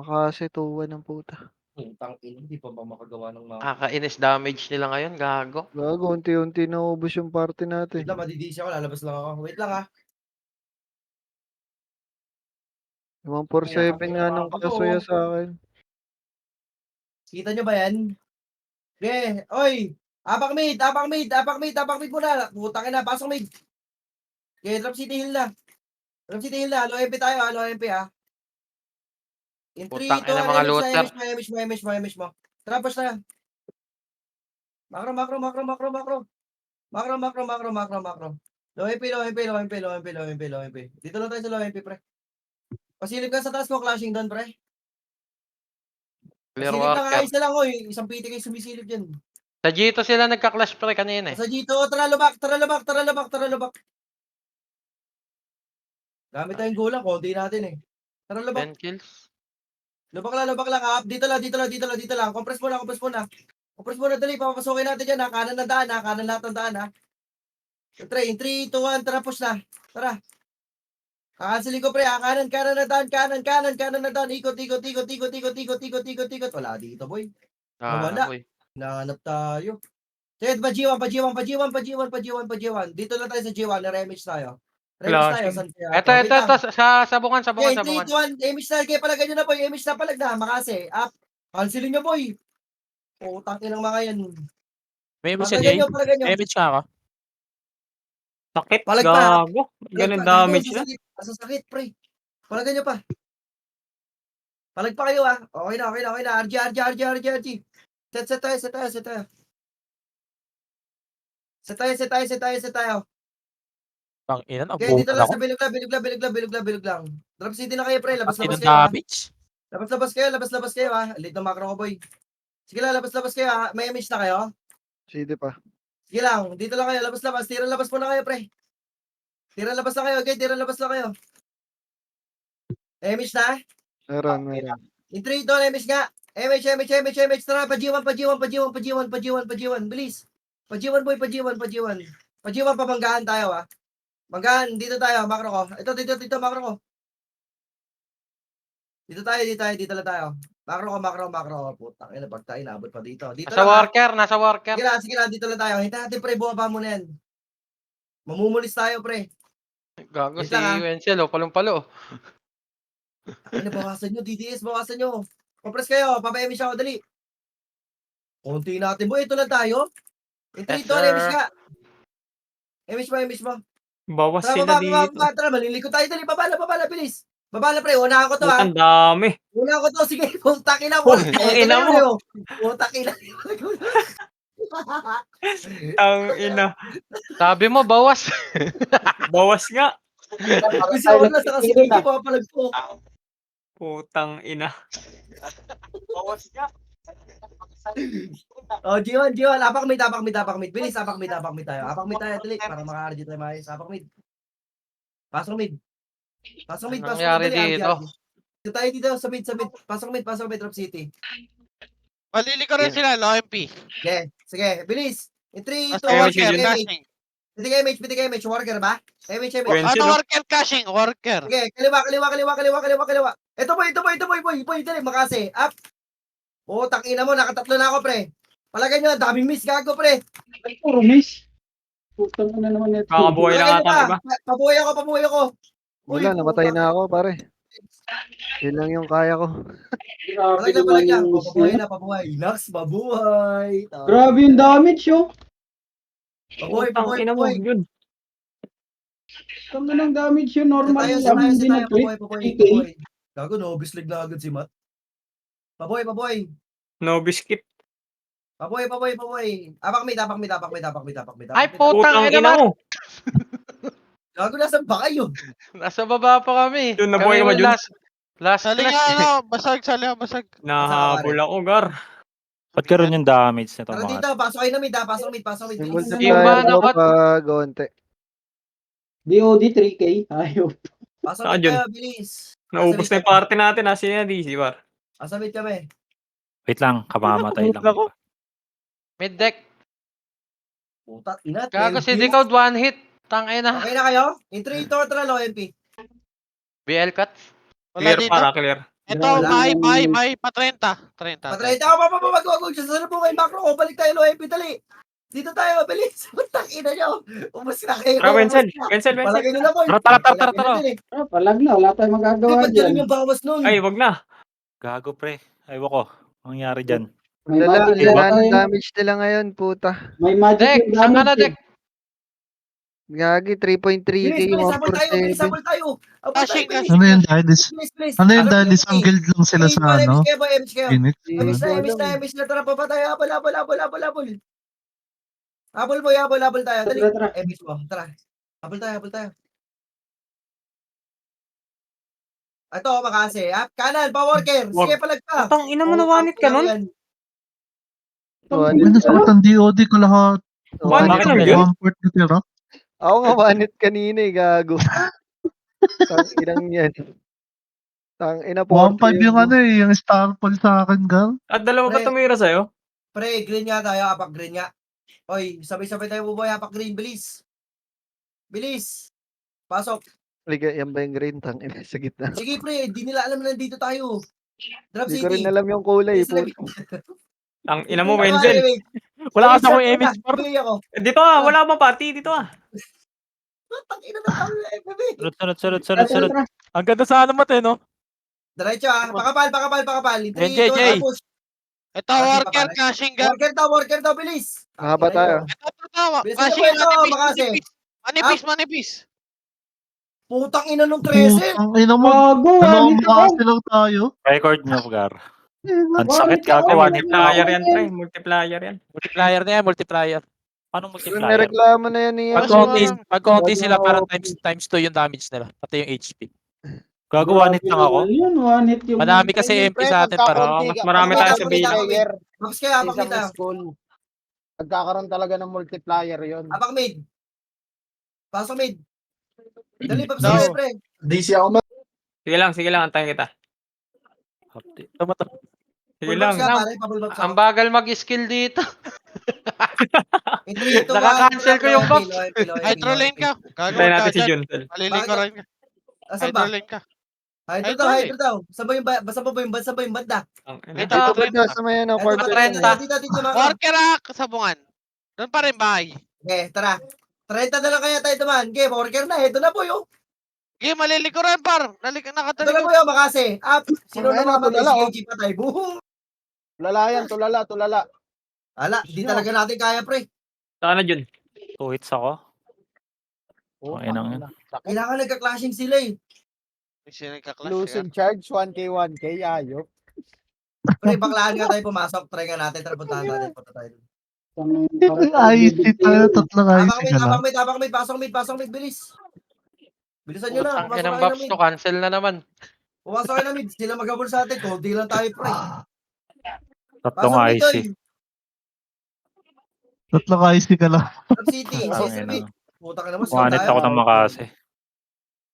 D: Makasi tuwan ng puta.
F: Tangin, hindi pa ba makagawa ng macro?
B: Kakainis damage nila ngayon. Gago.
D: Gago, unti-unti naubos yung party natin.
F: Wait lang, madidisi ako. Lalabas lang ako. Wait lang, ha.
D: 147 nga ng kasuya sa akin.
F: Kita nyo ba yan? Okay, oy! Apak mid muna. Putang ina, pasok mid. Okay, drop city hill na. Low MP tayo, low MP In 3,
B: Putang
F: 2,
B: ina, mga looter.
F: image mo. Trapos na. Macro. Low MP. Dito lang tayo sa low MP, pre. Pasilip ka sa taas mo, clashing doon, pre.
B: Clear
F: Pasilip na nga,
B: worker.
F: isa lang, oy. Isang PT kayo sumisilip dyan.
B: Sa G2 sila nagka-clash pre kanina eh.
F: Sa G2, tara lubak. Gamit tayong gulang, konti natin eh. Tara lubak.
B: 10 kills.
F: Lubak lang. Up. Dito lang. Compress mo na, dali. Papapasukin natin dyan, ha. Kanan na daan, ha. Kanan lahat ng daan, ha. In 3, 2, 1, tara, push na. Tara. Kakansilin ko, pre, ha. Kanan na daan. Ikot. Wala dito, boy. Nawala.
B: Boy.
F: Nahanap tayo. Sige, pa G1. Dito lang tayo sa G1, na-remage tayo. Saan kaya?
B: Ito, sabungan.
F: Okay, 3, 2, 1, image na, kaya palagay nyo na, boy. Image na palag na, makase. Up. Cancelin nyo, boy. Putang inang mga yan.
G: May image
F: Palagay
G: niya.
F: nyo.
G: May image nga ako.
A: Sakit,
F: Palag pa.
A: gago. Ganun damage na.
F: Sa sakit, pre. Palagay nyo pa. Palag pa kayo, ha. Okay na. RG. Set tayo. Set tayo.
G: Pang ina, ang
F: Okay, dito
G: bukan
F: lang
G: ako.
F: sa bilog lang. Drop city na kayo, pre. Labas
G: Ang
F: kayo, ha.
G: damage.
F: Labas kayo, ha. Late na macro ko, boy. Sige lang, labas kayo, ha. May image na kayo.
D: CD pa.
F: Sige lang, dito lang kayo, labas. Tira labas muna kayo, pre. Tira labas na kayo, okay? Tira labas na kayo. Image na?
D: Meron.
F: In 3, 2, image nga. Image. Tara, pa G1. Bilis. Pa G1, boy, pa G1, pabanggaan tayo, ha. Banggaan, dito tayo, macro ko. Dito, macro ko. Dito lang tayo. Macro. Putang ina, pagta inabot pa dito. Dito
B: Nasa
F: lang, ha.
B: nasa worker.
F: Sige lang, dito lang tayo. Hintayin natin, pre, buha pa muna yan. Mamumulis tayo, pre.
B: Gago
F: Wait
B: si
F: lang, ha.
B: Wenzel, palong-palo.
F: Ano, bawasan nyo, DDS, bawasan nyo. Compress kayo, papayami siya ako, dali. Konti natin, boy, ito lang tayo. In 3,
B: Yes,
F: 2,
B: sir.
F: image ka. Image mo.
A: Bawas
F: Tara,
A: sila dito.
F: tara, maliligo tayo, dali, babala, bilis. Babala, pre, unahan ko to, ha.
A: Putang dami.
F: Sige, putak ina,
A: Putang ina mo.
F: Putak ina.
A: Ang ina.
B: Sabi mo, bawas.
A: Bawas nga.
F: Gusto ko na sa kasi hindi mo palag po.
A: Putang ina. Bawas nga.
F: Oh, G1, apak mid. Bilis, apak mid tayo. Apak mid tayo, dali, para maka-RG tayo maayos. Apak mid. Pasok mid.
B: Anong nangyari dito?
F: Dito tayo dito sa mid. Pasok mid, drop city.
I: Maliliko rin sila, low MP.
F: Sige, bilis. In 3, 2,
I: Basta
F: 1,
I: worker
A: yun.
I: caching.
F: image, worker ba? Image.
A: Well,
I: Ano
A: sino?
I: worker caching? Worker.
F: Sige, kaliwa. Ito, boy, dali, makase. Up. Oh, takina mo, nakatatlo na ako, pre. Palagay nyo, daming miss, gago, pre.
H: Ay, puro miss. Putang na naman ito.
A: Kakabuhay na
F: Palagay nyo
A: ata,
F: pa.
A: diba?
F: Pabuhay ako. Uy,
D: Wala, namatay
F: putang.
D: na ako, pare. Yun lang yung kaya ko.
H: Grabe
F: Palag
H: naman
F: lang.
H: yung miss niya.
F: Pabuhay. Nax, mabuhay.
H: Grabe yung damage, oh.
A: Putang ina mo. Yun.
H: Tama ng damage yun. Normal
F: Tayo,
H: lang. Hindi na
F: pabuhay.
H: PK.
F: Gago, no, bislig na agad si Matt. Pabuhay.
A: No biscuit.
F: Pabuhay. Apak mid.
B: Ay, putang
A: Putang
B: ina
A: ina
B: ba?
A: mo.
F: Gago, nasa ba kayo?
B: Nasa baba pa kami.
A: Yun, nabuhay ka ba,
B: Kami
A: Jun?
B: last
I: Sali
B: clash.
I: nga, basag.
A: Nahabol ako, Gar.
E: Ba't karoon yung damage na
F: Tara
E: mga
F: dito, pasok kayo na mid. Pasok mid.
D: May
F: Bilis.
B: Iba
D: multiplier
B: na
D: daw
B: ba?
D: pag onte.
H: DOD 3K. Ayaw.
F: Pasok
A: Saan
F: mid
A: yun?
F: kayo, bilis.
A: Naubos na yung party natin, ha? Sino na DC, Bar?
F: Pasok mid kami.
E: Wait lang, kamamatay lang.
A: Ako.
B: Mid deck.
F: Putak, ina.
B: Gago
F: 12
B: si
F: kills.
B: Decode, one hit. Tang ina.
F: Okay na kayo? In 3, 2, tara, low MP.
B: BL cut.
I: Wala
A: Clear
I: dito.
A: para, clear.
I: Ito,
F: Wala.
I: may pa 30.
F: Patry ako, wag. Sasalubong kayo, macro ko. Balik tayo, low MP, dali. Dito tayo, mabilis. Putang ina nyo. Umus na kayo.
A: Tara, Wenzel.
F: umus na.
A: Wenzel, Wenzel.
F: Palagay nyo na, boy.
G: Tara, tara,
F: Palagay
G: tara.
F: natin eh.
H: Palag na, wala tayong
F: Hindi,
H: magagawa
F: ba't ganun
H: dyan.
F: yung bawas nun?
A: Ay, wag na.
E: Gago pre. Aywa ko. Ang nangyari dyan.
H: May
D: Lala,
H: magic
D: lala
H: tayo.
D: ng damage nila ngayon, puta.
H: May magic
B: Dek,
H: yung
B: saan ka na,
H: damage.
B: Dek?
D: Gagi, 3.3k,
F: Bilis, bilis, habol tayo, bilis,
D: 147.
F: habol tayo. Habol tayo,
I: Cashing,
F: bilis.
I: cashing.
J: Ano yun, Didis?
F: Bilis, bilis.
J: Ano yun,
F: Harap
J: Didis?
F: yung
J: Ang
F: eh.
J: guild lang sila
F: Hey,
J: sa
F: boy,
J: ano?
F: MSK, boy, MSK.
J: Phoenix?
F: Emis na, emis na, emis na. Tara, papa tayo. Habol, habol, habol, habol, habol. Habol, boy, habol, habol tayo. Dali.
H: Tara, tara.
F: Emis mo, tara. Habol tayo, habol tayo. Ito, makasi. Kanan, pa-worker. Sige, palag ka.
A: Tang ina mo na wanit ka nun.
J: Ano sa matang DOD ko lahat?
A: Bakit
E: Bakit
A: lang
E: ba
A: yun?
J: One part na tira?
D: Ako nga wanit kanina eh, gago. Tang inang yan. Tang ina po.
J: 1.5 yung ano eh, yung star poll sa akin, gal.
A: At dalawa ba
F: Pre.
A: tumira sa'yo?
F: Pre, green nga tayo. Apak green nga. Oy, sabay-sabay tayo buboy. Apak green. Bilis. Bilis. Pasok.
D: Liga, yan ba yung green? Tang ina, sa gitna.
F: Sige, pre. Di nila alam na nandito tayo. Drop
D: Hindi ko rin
F: City.
D: alam yung kulay.
F: Bilis,
D: Puta.
A: Ang ina mo, Wenzel.
G: Wala kasi akong image par.
F: Bigay ako.
A: Dito ah, wala bang party? Dito ah.
F: Putang ina na tayo. FB.
E: Sunod.
G: Ang ganda sa ano mate, no?
F: Diretso ah. Pakapal, pakapal, pakapal. 3,
G: JJ.
F: 2, 1, push.
I: Ito,
F: Cashing
I: worker,
F: pa pare.
I: cashing gun.
F: Worker daw, bilis.
D: Mahaba tayo.
I: Ito, tawa.
F: Bilis
I: Cashing,
F: na po ito,
I: manipis,
F: makasi.
I: manipis.
F: Putang ina nung 13.
J: Ang ina mo,
H: Gago,
J: dalawang
H: wanit ako.
J: makasi lang tayo.
E: Record nyo, Gar. Ang sakit
H: Wanit
E: gago.
H: ako.
E: One hit na ako.
A: Multiplier yan, pre. Multiplier yan.
G: Multiplier na yan, multiplier.
E: Paano
D: Yung
E: multiplier?
D: nireklamo na yan niya.
G: Pag konti
D: Wag
G: sila,
D: na
G: parang
D: ako.
G: times 2 yung damage nila. Pati yung HP.
E: Gago, one hit lang ako.
H: Yun, one hit yung...
G: Madami kasi MP sa atin para.
A: Mas marami tayo sa base.
F: Maps kaya, apak mid tayo.
K: Nagkakaroon talaga ng multiplier yon.
F: Apak mid. Pasok mid. Dali, paps
I: No.
F: tayo, pre.
K: DC ako
A: Sige lang, antayin kita.
G: Tama to.
A: Sige
F: Full
A: lang.
F: box ka, pare. Pa-full box
B: Ang
F: ako.
B: bagal mag-skill dito.
F: In 3, 2, 1.
B: Nakaka-cancel ko yung box.
I: Hydro lane ka. Gagawin
A: Antayin
I: ka
A: natin si
I: dyan.
A: Juntel.
I: Malilingkuran ka.
F: Asan ba?
I: Hydro lane ka.
F: Hydro
I: Hydro
F: daw,
I: lane.
F: hydro daw. Basta ba yung banda?
A: Ang ina.
I: Ito,
D: Ito ba
I: ito,
D: dyan sa may ano,
F: Eto,
D: quarter?
B: Trenta.
F: Dito, mga.
I: Worker sabungan. Doon pa rin bahay.
F: Okay, tara. 30 na lang kaya tayo dumaan. Okay, worker na. Ito na po yung.
I: Okay, malilikuran par.
F: Ito na
I: Nakatalikod.
F: po yung makasi. Up. Sino
K: Ayun,
F: na mga
K: tulala, oh.
F: mag-SKG pa tayo? Boom.
K: Tulala yan, tulala.
F: Ala, di talaga natin kaya, pre.
A: Saan na, Jun?
E: 2 hits ako. Ang inang yun.
F: Kailangan nagka-clashing sila eh.
I: Sino nagka-clash
K: Losing charge, 1K, 1K, ayop.
F: Pre, baklaan nga tayo pumasok. Try nga natin. Tara, puntahan natin. Punta tayo.
J: IC tayo, tatlong IC ka lang.
F: Abang mid. Pasok mid. Bilis. Bilisan nyo na.
B: Ang
F: Pumasok
B: inang
F: kayo na
B: buffs
F: mid.
B: to, cancel na naman.
F: Pumasok kayo na mid. Sila magabol sa atin. Kundi lang tayo, pre.
E: Tatlong
F: Pasok mid,
E: IC.
F: Toy.
J: Tatlong IC ka lang.
F: Top City.
E: Ang
F: Cecil
E: ina.
F: mid. Puta ka naman. slow
E: One hit
F: tayo.
E: ako ng makasi.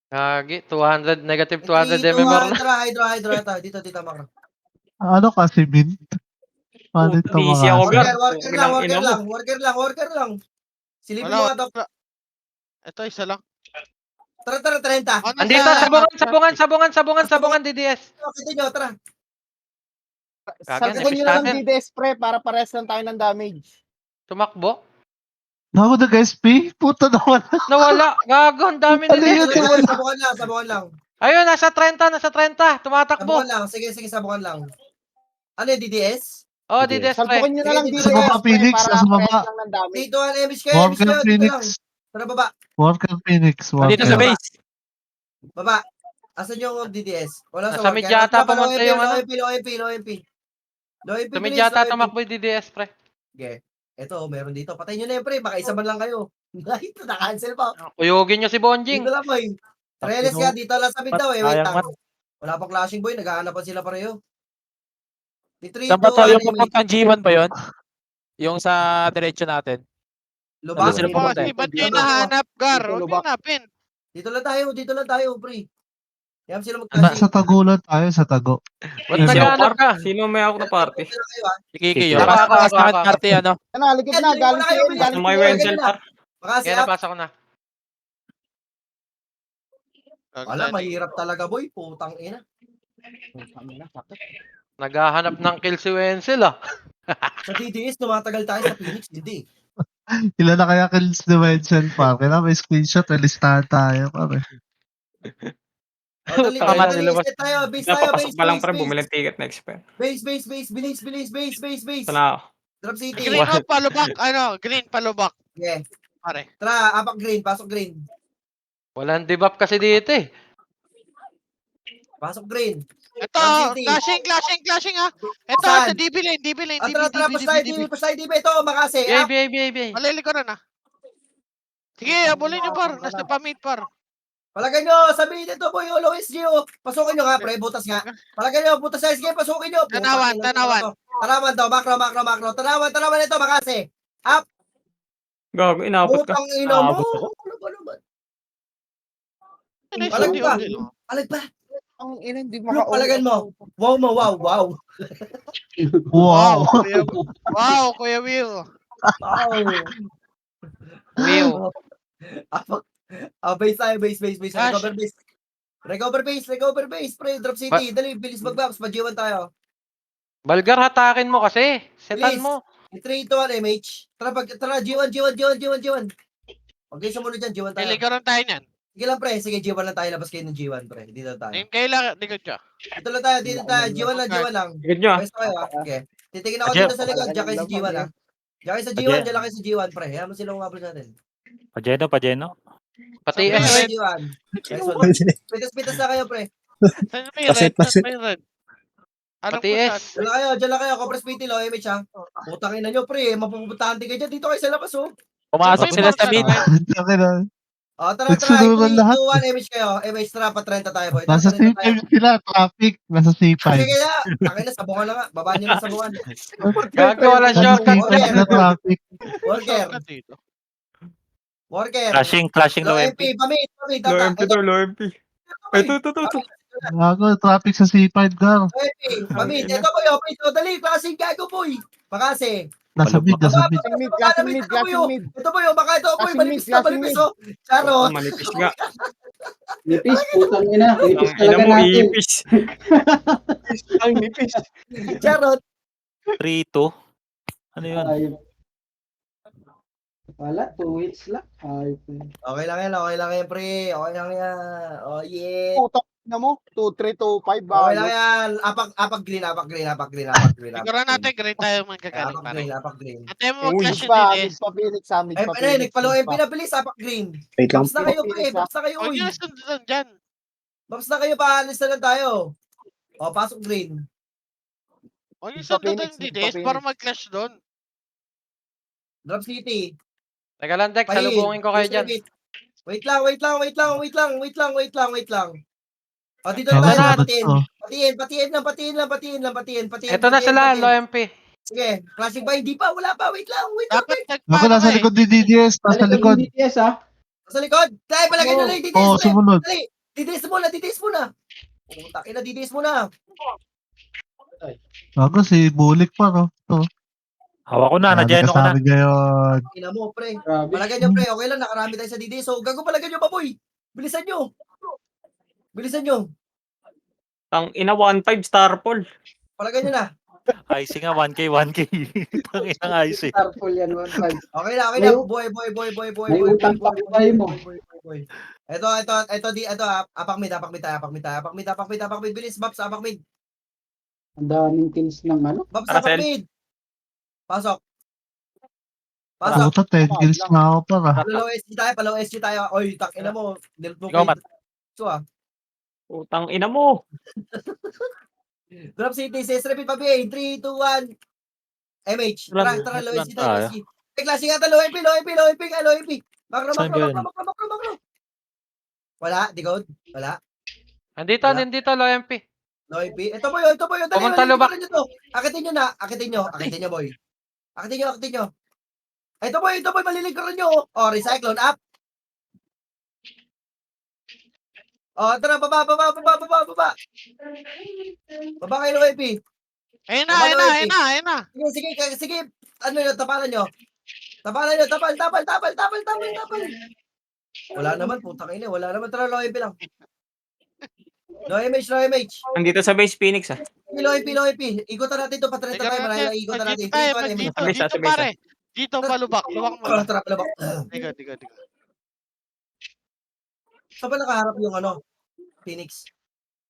B: Gagi, 200, negative 200
F: Dito,
B: MMR na.
F: Hydro. Dito, Makro.
J: Ano kasi mint? Ano ito
A: busy
J: mga...
A: ako, Gar.
F: Worker lang. Silipin mo
I: Wala.
F: nga, Doc.
I: Ito, isa lang.
F: Tara, 30.
I: Ano
B: Andito, sabungan, DDS.
F: Kita nyo, tara.
B: Kagyan,
K: Sabihin nyo na lang
B: natin.
K: DDS pre para pares lang tayo ng damage.
B: Tumakbo.
J: Ako nag-SP? Puta naman.
B: Nawala. Gago, ang dami
J: Ano yun?
B: DDS.
F: Sabukan lang.
B: Ayun, nasa 30. Tumatakbo.
F: Sabukan lang. Sige, sabukan lang. Ano yung DDS?
B: Oh, DDS pre.
K: Salpukin nyo na lang
F: Sige,
K: DDS
J: sa baba,
K: pre
J: Phoenix,
K: para
J: sa baba.
K: pares lang ng damage.
F: Dito, MSK,
J: Worker
F: dito
J: Phoenix.
F: lang. Tara, baba.
J: Worker Phoenix.
G: Dito sa
J: Worker.
G: base.
F: Baba. Asan yung DDS? Wala sa
B: Nasa
F: worker.
B: mid yata
F: Tara,
B: pumunta yung ano.
F: Low MP.
B: Tumid yata tumakbo yung DDS pre.
F: Okay. Ito, meron dito. Patayin nyo na yun, pre. Baka isa man lang kayo. Ito, na-cancel pa.
B: Kuyugin nyo si Bonjing.
F: Dito lang, boy. Treles nga, dito lang sa mid daw eh. Wait
G: Sayang
F: lang. Wala pang clashing boy. Naghahanap pa sila pareho. Di 3,
G: Saan ba to?
F: 2,
G: Yung papuntang G1 ba yun? Yung sa diretso natin.
F: Lubak.
G: Ano sila
I: Oh,
G: pumunta
I: di ba't nyo hinahanap, Gar? Huwag nyo hanapin.
F: Dito lang tayo, pre. Yan sila
J: Sa
F: mag-clashing.
J: tagulan tayo, sa tago.
B: Ba't
A: Sino
B: naghahanap ka?
A: Sino may ako na party?
G: Si Kiki
E: Kiki.
G: yun.
B: Ako,
G: Pas
B: ako.
G: namin party ano.
K: Ano, likod na, galing
F: kayo,
K: kayo,
F: bilis.
K: galing
A: May
K: kayo.
A: Wenzel par.
F: Makasi
B: Kaya
F: up.
B: napasa ko na.
F: Wala, mahirap talaga, boy. Putang ina.
B: Naghahanap ng kill si Wenzel ah.
F: Sa TDS, tumatagal tayo sa Phoenix. Hindi.
J: Ilan na kaya kills ni Wenzel, pare? Kailangan may screenshot, listahan tayo, pare.
F: O, dali,
B: Tama,
F: dali,
B: nilabas.
F: set tayo, base tayo,
A: Napapasok
F: base,
A: pa lang
F: base,
A: pre,
F: base.
A: bumili ng ticket na expert.
F: Base, bilis, base.
A: Ito na ako.
F: Drop City.
I: Green o palubak. Green palubak.
F: Yeah.
I: Pare.
F: Tara, apak green, pasok green.
B: Walang debuff kasi dito eh.
F: Pasok green.
I: Ito,
F: Drum City.
I: clashing ha. Ito,
F: Saan?
I: sa DB lane, DB lane,
F: Tara, push tayo, push tayo, ito, makase.
B: BA.
I: Maliliko na. Sige, abulin nyo par. Nasa pa-mid par.
F: Palagay nyo, sabihin nito po yung always nyo. Pasukin nyo nga, pre, butas nga. Palagay nyo, butas sa SG, pasukin nyo.
I: Tanawan.
F: Tanawan to, makro. Tanawan ito, makase.
A: Gago, inabot ka.
F: Putang ina mo.
E: Aabot ako.
F: Ano ba?
I: Palag
F: Palag ba?
K: Ang ina, hindi
F: Look, palagan mo. Wow.
J: Wow!
I: Wow, Kuya Will.
F: Wow.
B: Will.
F: Base tayo, base.
I: Ash.
F: Recover base, pre. Drop City. Dali, bilis mag-box. Pajiwan tayo.
B: Balgar, hatakin mo kasi. Setan
F: Bilis.
B: mo.
F: 3 to 1 MH. Tara, G1. Huwag kayo sumunod dyan, G1 tayo.
I: Nilikuran tayo niyan.
F: Sige lang, pre. Sige, G1 lang tayo. Labas kayo ng G1, pre. Dito tayo.
I: Kailangan, likod siya.
F: Dito tayo. G1 lang.
A: Tigid nyo ah.
F: Pwesto kayo, ah. Okay. Titingin ako dito sa likod. Diyan kayo sa G1, ah. Diyan kayo sa G1, diyan lang kayo sa G1, pre. Hayaan mo sila umabot natin.
E: Pajeno.
B: Pati
F: Diyan kayo sa
B: Red.
F: G1. Nice one. Pitas na kayo, pre.
I: Saan may red? Saan may red? Anong
B: Pati
I: pusan?
B: S.
F: Diyan lang kayo. Compress PT, low image, ha. Putang ina nyo, pre. Mapupuntahan din kayo dyan. Dito kayo sa labas, oh.
E: Pumasok sila sa mid.
F: Tara.
J: Nagsunuran
F: 3, 2,
J: lahat.
F: 1, image kayo. Image, tara, pa-30 tayo, boy.
J: Nasa
F: Pa-30
J: C5
F: tayo.
J: sila, traffic. Nasa C5.
F: Sige kaya. Takin na, sabungan na nga. Babaan nyo na sabungan.
B: Gago, walang
J: Nasa
B: shortcut.
J: C5 sila, traffic.
F: Worker.
I: Shortcut dito.
E: Clashing
F: Low
E: low
F: MP,
E: MP.
F: pamit.
A: Low MP. Ito.
J: Gago, traffic sa C5, gar.
F: Pamit. Ito po yun. Ito, dali. Klaseng gago po, Makase.
J: Nasa mid.
K: Classing mid.
F: Ito po yun. Baka ito po
K: Classing
F: manipis
K: mid,
F: na
K: classing
F: manipis,
K: mid.
F: oh. Charot.
A: Manipis nga.
H: Nipis, putang ina. Nipis
A: Ang ina
H: talaga
A: mo,
H: natin.
A: ipis.
K: Ang nipis.
F: Charot.
E: 3-2. Ano yun?
H: Ayun. Wala, 2 hits lang. Ayun.
F: Okay lang yan, pre. Okay lang yan. Oh, yeah.
K: Putok na mo. 2-3-2-5 ba?
F: Okay lang yan. Apak green.
I: Likuran natin, green tayo magkagaling pare.
F: Apak green.
I: Ate mo
A: Uy,
I: mag-clash
K: Ba,
I: din eh.
K: nagpapilit sa amin.
F: Nagpalo MP na bilis, apak green.
D: Wait lang.
F: Baps na kayo, pre. Baps na kayo,
I: Huwag
F: uy.
I: nyo nasundan dyan.
F: Baps na kayo, paalis na lang tayo. O, pasok green.
I: Huwag nyo
K: Sa
I: sundan
K: Phoenix,
I: din
K: sa
I: eh.
K: Phoenix.
I: Para mag-clash doon.
F: Drop City.
B: Teka lang, Dex. Salubungin ko kayo dyan.
F: Wait lang. O, dito
J: Gago,
F: tayo,
J: dapat
F: patiin.
J: to.
F: Patiin.
B: Ito na sila, low MP.
F: Sige, classic ba? Hindi pa, wala pa. Wait lang.
I: Dapat
J: Gago,
I: nagpaano
J: nasa
I: ka eh.
J: likod ni DDS. Nasa likod.
H: DTS, ha?
F: Sa likod. Tayo, palagay nyo lang.
J: Oo, sumunod.
F: Dali. Didiis muna. Takin na, didiis muna.
J: Gago, si Bulik pa, no? Ito.
E: Hawak ko na, na-geno ko na.
J: Sabi ngayon.
F: Ina mo, pre.
H: Grabe.
F: Palagay nyo, pre. Okay lang, nakarami tayo sa didiis. So, gago palagay nyo, baboy. Bilisan nyo.
A: Ang ina 1-5 star poll.
F: Palagay nyo na.
E: IC nga, 1K. Tanginang IC.
H: Starful yan, 1-5.
F: Okay na. Boy.
H: May utang pa kayo mo.
F: Ito, apak mid tayo. Bilis, Babs, apak mid.
H: Ang daming kills ng ano.
F: Babs,
A: Aracel.
F: apak mid. Pasok.
J: Puta, 10 kills na ako para.
F: Palo SG tayo. Oy, ina mo. Nilpo
E: Ikaw, Matt.
A: Utang ina mo.
F: Drop City, says repeat pa BA. 3, 2, 1. MH. Tara, low SG tayo. Klase nga ito, low MP. Makro.
E: Saan yun?
F: Wala, decode. Wala.
B: Nandito, low MP.
F: Low MP. Ito po yun.
B: Pumunta lubak.
F: Akitin nyo, boy. Akitin nyo. Ito boy, malilingkaran nyo. O, recyclone up. O, tara, baba. Baba kayo, low MP.
I: Ayun na.
F: Sige. Ano yun, tapalan nyo. Tapal. Wala naman, putang ina. Wala naman, tara, low MP lang. Low MH.
A: Andito sa base Phoenix ah.
F: Low MP. Ikutan natin ito, patrenta tayo. Marahil ikutan natin. 3, 2, 1, MH.
I: Dito pare. Dito palubak. Lubak mo na.
F: Tara, palabak.
I: Diga.
F: Saan ba nakaharap yung ano? Phoenix.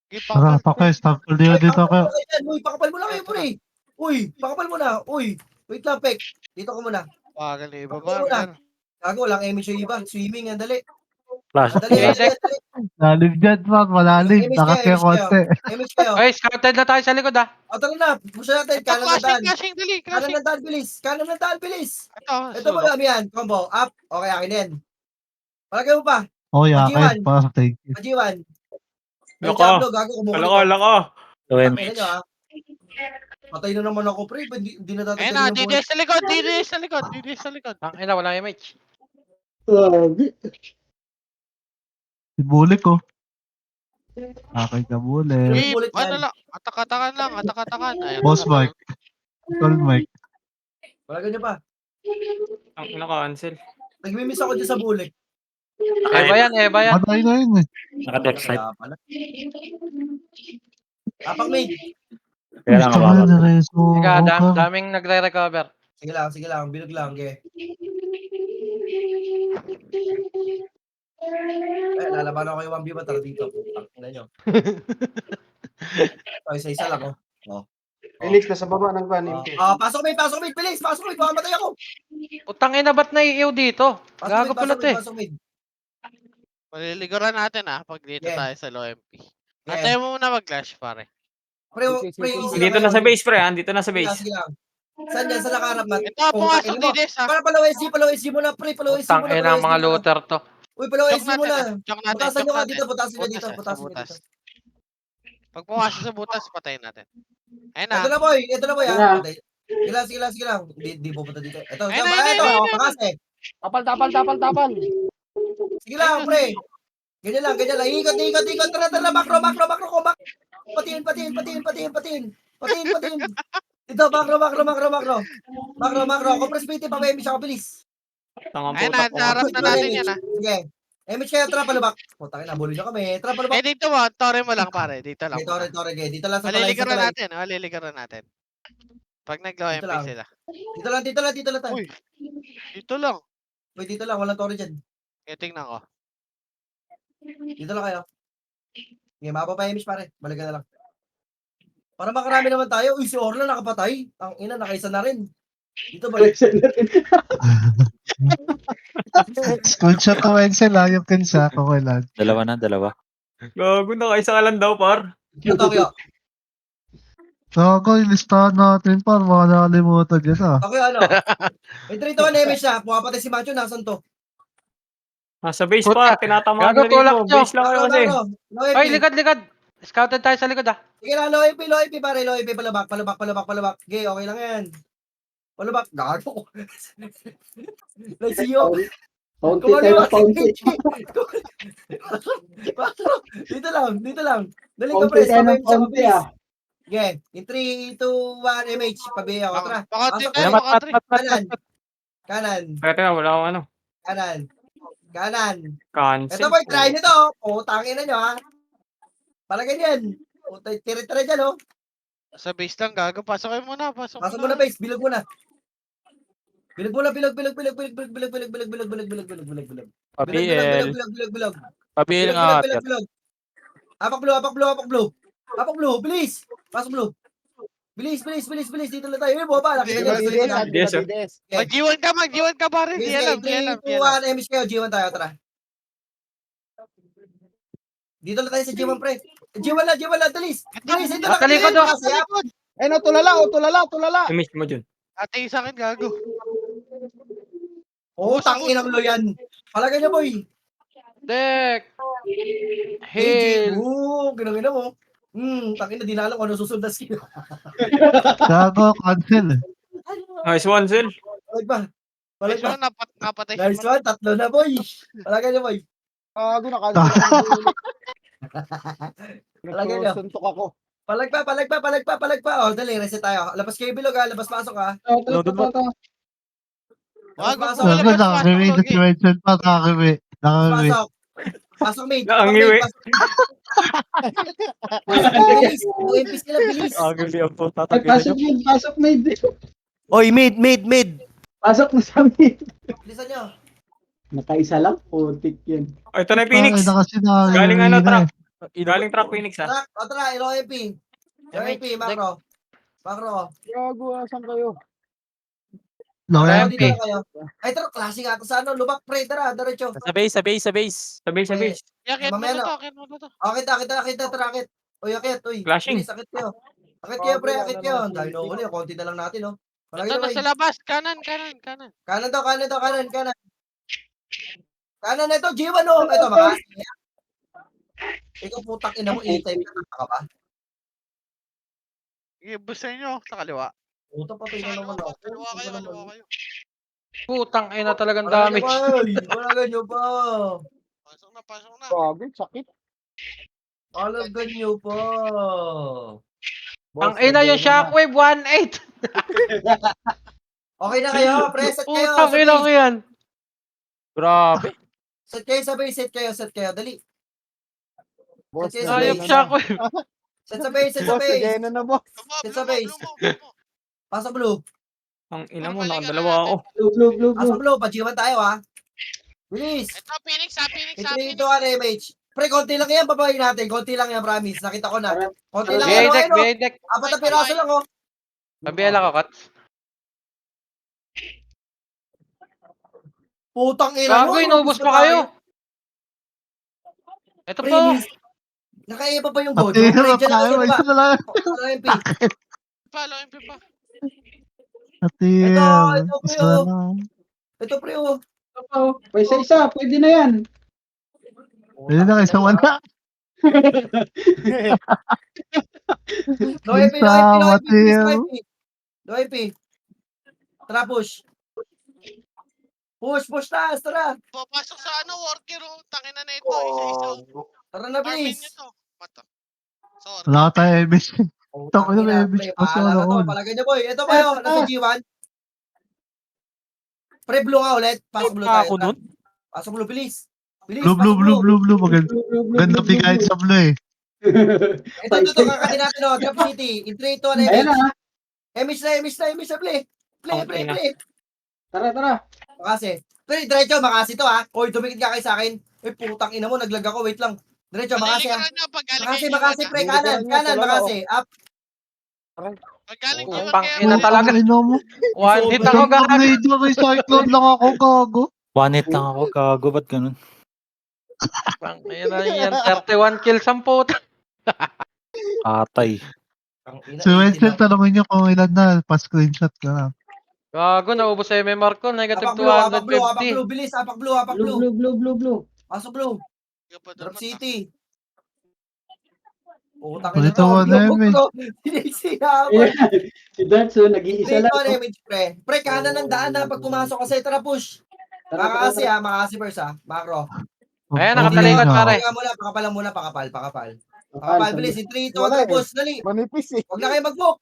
I: Sige,
J: Tara,
I: pakapal.
J: pakay. Stop ko dito kayo.
F: Uy, pakapal mo na kayo, pre. Uy, pakapal mo na. Uy, wait lang, Pek. Dito ko muna.
I: Pagal na iba,
F: Ako muna.
I: par.
F: Gago, walang image yung iba. Swimming, ang dali.
E: Flash.
F: Ang dali, ang dali, ang dali.
J: Lalim dyan, par. Malalim.
F: Image
J: Nakakaya
F: kayo,
J: konti.
F: Image kayo.
B: Ay, scouted na tayo sa likod ah.
F: O, tara na. Push natin. Kanan na daan.
I: Crashing, dali.
F: Kanan
I: Crashing.
F: na daan, bilis. Kanan na daan, bilis. Ito
I: Sulok.
F: mo yan. Combo. Up. Okay, akin din. Palagay mo pa.
J: Oh,
F: Pajiwan.
J: yakay. Par, thank you.
F: Pajiwan. Ay,
A: Loko.
F: Diablo, gago. Kumukulit ako.
A: Loko.
E: So,
F: Tangina nyo, ha? Patay na naman ako, pre. Hindi na
I: Ayun
F: tatagayin
I: na,
F: yung buhay.
I: DDS sa likod.
B: Ang ina, walang image.
H: Grabe.
J: Ibulik ko. Akay ka bulik.
I: Wait,
F: Ulit
I: ano
F: yan.
I: lang, atak-atakan. Ayun.
J: Boss Mike. Call Mike.
F: Palagay nyo pa.
A: Ang naka-cancel.
F: Nagmimiss ako dyan sa bulik.
B: Eva yan.
J: Patay na yun eh.
E: Naka-text site.
F: Kaya pala. Apak, mate.
E: Kaya lang
J: Gusto ko
E: ako.
J: na reso.
B: Ika, daming nagre-recover.
F: Sige lang. Binog lang, ge. Lalaban ako yung 1v1 tara dito. Tingnan nyo. Isa lang, oh.
K: Phoenix, nasa baba ng van.
F: Pasok, mate. Bilis, pasok, mate. Baka matay ako.
B: Putang ina, ba't naiiyaw dito? Gago pulot eh.
F: Pasok, mate.
I: Maliliguran natin pag dito
F: Yeah.
I: tayo sa low MP.
F: Yeah.
I: Antayin mo muna mag-clash, pare.
F: Pre, easy
A: Dito
F: lang
A: na sa
F: kayo.
A: base, pre. Dito na sa base.
F: Sige lang. Saan yan? Sa nakaharap natin?
I: Ito, pumasok ni Des, ha?
F: Para palaw SG mo na, pre. Palaw SG
B: Putang
F: mo na.
B: ina, mga looter to.
F: Uy, palaw
I: Joke
F: SG mo na.
I: natin, joke natin.
F: Butasan nyo ka
I: joke
F: dito,
I: natin.
F: butasan nyo dito.
I: Butas,
F: Butasan
I: sa
F: nyo
I: butas.
F: dito.
I: Pag pumasok sa butas, patayin natin. Ayun
F: Ito
I: na.
F: na, boy. Ito na, boy.
H: Ito na.
F: Patay. Sige lang. Di pupunta dito. Ito,
I: Ayun na,
F: ito.
I: ayun na.
F: Pakase.
K: Tapal.
F: Sige lang, pre. Ganyan lang. Ikot. Tara. Makro. Comeback. Patiin. Ito, makro. Compress BT, pabemi siya, bilis.
A: Tangang
I: Ayun
A: puta
I: na,
A: ko.
I: naharap na natin yan, ha?
F: Sige. Image kayo, tara palubak. Putang ina, bully nyo kami. Tara palubak.
I: Eh, dito mo, tore mo lang, pare. Dito lang.
F: Okay, tore. Dito lang sa talay.
I: Maliligaran natin. Pag nag-low
F: Dito
I: MP
F: lang.
I: sila.
F: Dito lang tayo.
I: Uy. Dito lang.
F: Uy, dito lang. Walang tore dyan.
I: Tingnan ko.
F: Dito lang kayo. Sige, mapa pa image, pare. Balikan na lang. Para makarami naman tayo. Uy, si Orla nakapatay. Ang ina, nakaisa na rin. Dito balik.
J: Screenshot ko Excel ha. Yung kinsa ko kailan.
E: Dalawa.
A: Gago, nakaisa ka lang daw, par.
F: Tokyo.
J: Gago, ilistahan natin par. Mga nakalimutan dyan ah.
F: Tokyo, ano? May 3-2-1 image na. Pumapatay si Macho. Nasaan to?
A: Nasa base, par. Tinatamaan
B: Gago,
A: na
B: tulak
A: rin mo.
B: nyo.
A: Base lang kayo kasi.
B: Ay, likod. Scouted tayo sa likod ah.
F: Sige na, low AP, pare. Low AP, palabak. Okay, okay lang yan. Palabak. Gago. Let's see you.
H: Paunti tayo ng paunti.
F: Dito lang. Dali ka,
H: Paunti
F: press.
H: tayo ng
F: Pabay siya,
H: paunti
F: mabilis.
H: ah.
F: Okay, in 3, 2, 1, MH. Pabiya ako. Tara.
I: Bakit
F: Pasok
I: tayo?
F: tayo. Kanan.
A: Teka, wala akong ano.
F: Kanan.
A: Cancel.
F: Ito boy, try nito. Tangin na nyo, ha. Palagay yan. Tira-tira dyan, oh.
I: Sa base lang, gago. Pasok kayo muna. Pasok
F: Pasok mo na, base. Bilog mo na. Bilog.
G: Pabiel.
F: Bilog.
G: Pabiel nga.
F: Bilog. Apak blue. Bilis. Pasok blue. Bilis. Dito lang tayo. Buwa.
K: DDS.
I: Mag-G1 ka, pare. Di alam.
F: 3, 2, 1, MH kayo. G1 tayo, tara. Dito lang tayo sa G1, pre. G1 lang, dalis. Bilis, ito lang.
B: Nakalikod, oh.
K: Tulala.
A: Miss mo dyan.
I: Ate, sa akin, gago.
F: Tangin ang lo yan. Palagay niya, boy.
B: Dek. Heal.
F: Ginagina mo. Tangin na, di na alam kung ano susunod na skill.
J: Gago, cancel eh.
A: Nice one, Sil.
F: Palag pa.
I: Napatay
F: Nice one, 3 na, boy. Palagay niya, boy.
K: Gago na
F: Palagay niyo.
K: Suntok ako.
F: Palag pa. Dali, reset tayo. Labas kayo bilog, ha. Labas pasok, ha.
J: Gago, nakakimi. Nag-mention pa, nakakimi.
F: Pasok, mate.
A: Naangiwi.
F: Bilis. OMP sila, bilis.
E: Ang gabi ang puta.
H: Pasok mid.
F: Oy, mid.
H: Pasok na sa amin.
F: Bilisan nyo.
H: Nakaisa lang, putik yan.
A: Oh, ito na yung Phoenix.
J: Tangina kasi
A: Galing ano,
J: nakakahina
A: truck.
J: eh.
A: Galing truck Phoenix ha.
F: Tara, tara, LOMP. LOMP, macro. Macro.
K: Gago, asan kayo?
J: Loyal
F: Dito lang kayo. Ay, tara, klase nga ito sa ano. Lubak, pre, tara, diretso.
G: Sa base, sa base, sa base.
A: Sabi.
I: Yakit mo
F: Mamaya
I: na
F: na.
I: to, yakit mo na to.
F: Akit, tara, akit. Uy, akit, uy.
A: Flashing.
F: Bilis, akit kayo. Akit kayo, pre, akit kayo. Dahil no, uli, konti na lang natin, no. Malaki
I: Ito
F: na,
I: na sa labas. Kanan.
F: Kanan to, kanan. Kanan ito, G1, no. Ito, makasi. Ikaw putang ina mo, anytime ka ba?
I: Sige, busta nyo sa kaliwa.
F: Puta, patay na naman ako.
I: Kaliwa kayo.
B: Putang ina talagang
F: Wala
B: damage.
F: Wala ganyo pa.
I: Pasok na.
K: Gago, sakit.
F: Wala ganyo pa.
B: Ang ina yung shockwave 1-8.
F: Okay na kayo, preset kayo.
B: Putang ina ko yan.
G: Grabe.
F: Set kayo, dali.
K: Boss,
F: Set kayo,
B: Ayop
F: base.
B: shockwave.
F: Set sa base.
K: Boss, sige na boss.
F: Set sa base. Pasok blue.
A: Ang ina mo, nakadalawa ako.
H: Blue.
F: Pasok blue, pachiwan tayo ha. Bilis.
I: Ito, Phoenix.
F: 3, 2, 1, MH. Pre, konti lang yan, babayin natin. Konti lang yan, promise. Nakita ko na. Konti lang yan,
B: Biyay
F: okay, no?
B: deck.
F: 4 na piraso lang, oh.
B: Pabiyala ko, Kat.
F: Putang ina mo.
B: Gago, inubos pa kayo. Ito po.
F: Nakaiba pa yung gold.
J: Pati na
F: Diyan lang
J: tayo,
F: kayo,
J: isa na lang.
F: LMP.
I: MP pa.
J: Pati
F: Ito,
J: isa na lang.
F: Ito, pre, oh.
H: Pa isa, pwede na yan.
J: Pwede na kayo sa wala.
F: No MP. Tara, push. Push na, tara.
I: Papasok sa worker, oh. Tangina na ito. Isa-isa.
F: Tara na,
I: Armin
F: please.
I: nyo to. Mata. Sorry.
J: Wala tayo, Ebis.
F: Putang
J: Ito,
F: ina,
J: Ebis.
F: pre,
J: Paso
F: paalala
J: na
F: to.
J: all.
F: Palagay niyo, boy. Ito kayo, nasa G1. Pre, blue nga ulit. Pasok blue tayo.
G: Ako nun?
F: Pasok blue, please. Bilis,
J: Blue. Maganda kahit sa blue eh.
F: Ito, kakatin natin, oh. Drop City. In 3, 2, 1,
H: Ayan na.
F: Emish na, play. Play.
H: Tara.
F: Makasi. Pre, diretso, makasi to, ha. Hoy, dumikit ka kayo sa akin. Eh, putang ina mo, naglag ako. Wait lang. Diretso, makasi, ha.
I: Malilikaran nyo pag galing
F: Makasi, pre, kanan, makasi. Up.
I: Pag galing
F: Oh,
I: G1
B: pang
I: kayo.
B: ina talaga.
J: Ino mo.
B: One hit ako,
J: Isang
B: gago.
J: tornado, may cyclone lang ako, gago.
E: One hit lang ako, gago, ba't ganun?
B: Pang ina yan. 31 kills ang puta.
E: Atay.
J: So, Wenzel, tanongin nyo kung ilan na. Pa-screenshot ka lang.
B: Gago, naubos sa MMR ko. Negative
F: Apak blue,
B: 250.
F: bilis, apak blue.
H: Blue.
F: Pasok blue. Drop City. Putang
J: Ulit ako na,
F: Sinisiyapan.
H: Si Dartso, nag-iisa lang.
F: Pre. Pre, kanan ng daan na pag pumasok kasi. Tara, push. Makasi, ha. Makasi first, ha. Macro.
B: Ayan, nakatalikod, pare.
F: Pakapal muna, pakapal. Pakapal, bilis. In 3, 2, 1, push. Dali.
K: Manipis eh.
F: Huwag na kayo mag-book.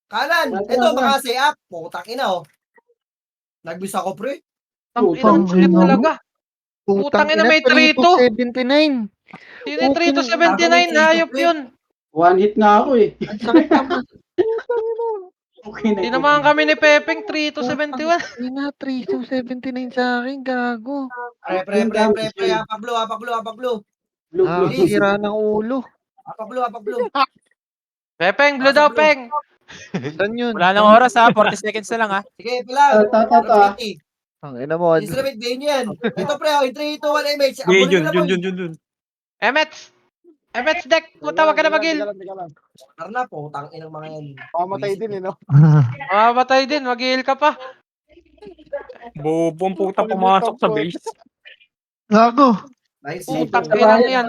F: Kanan. Ito, makasi, up. Putang ina, oh. Nagbis ako, pre.
B: Ang ina, skip talaga. Putang ina, may 3-2.
D: 79.
B: Sino 3-2-79? Hayop yun.
H: One hit nga ako eh.
D: Ang sakit naman.
H: Okay na.
B: Hindi naman kami ni Pepeng 3-2-71.
D: Hindi na, 3-2-79 sa akin, gago.
F: Pre. Apak blue.
H: Blue.
D: Sira ng ulo.
F: Apak blue.
B: Pepeng, blue daw, Peng.
D: Saan yun?
G: Wala nang oras ha, 40 seconds na lang ha.
F: Sige, pilang.
H: Ta.
D: Ang ina mo.
F: Disremit game yan. Ito, pre, 3, 2, 1, MH.
A: Yun.
B: Emets deck, puta, wag ka na mag-heal.
F: Tara na, putang inang mga yan.
K: Pamatay din eh, no?
B: Mamamatay din, mag-heal ka pa.
A: Bobong puta pumasok sa base.
J: Gago.
F: Nice.
B: Putang ina yan.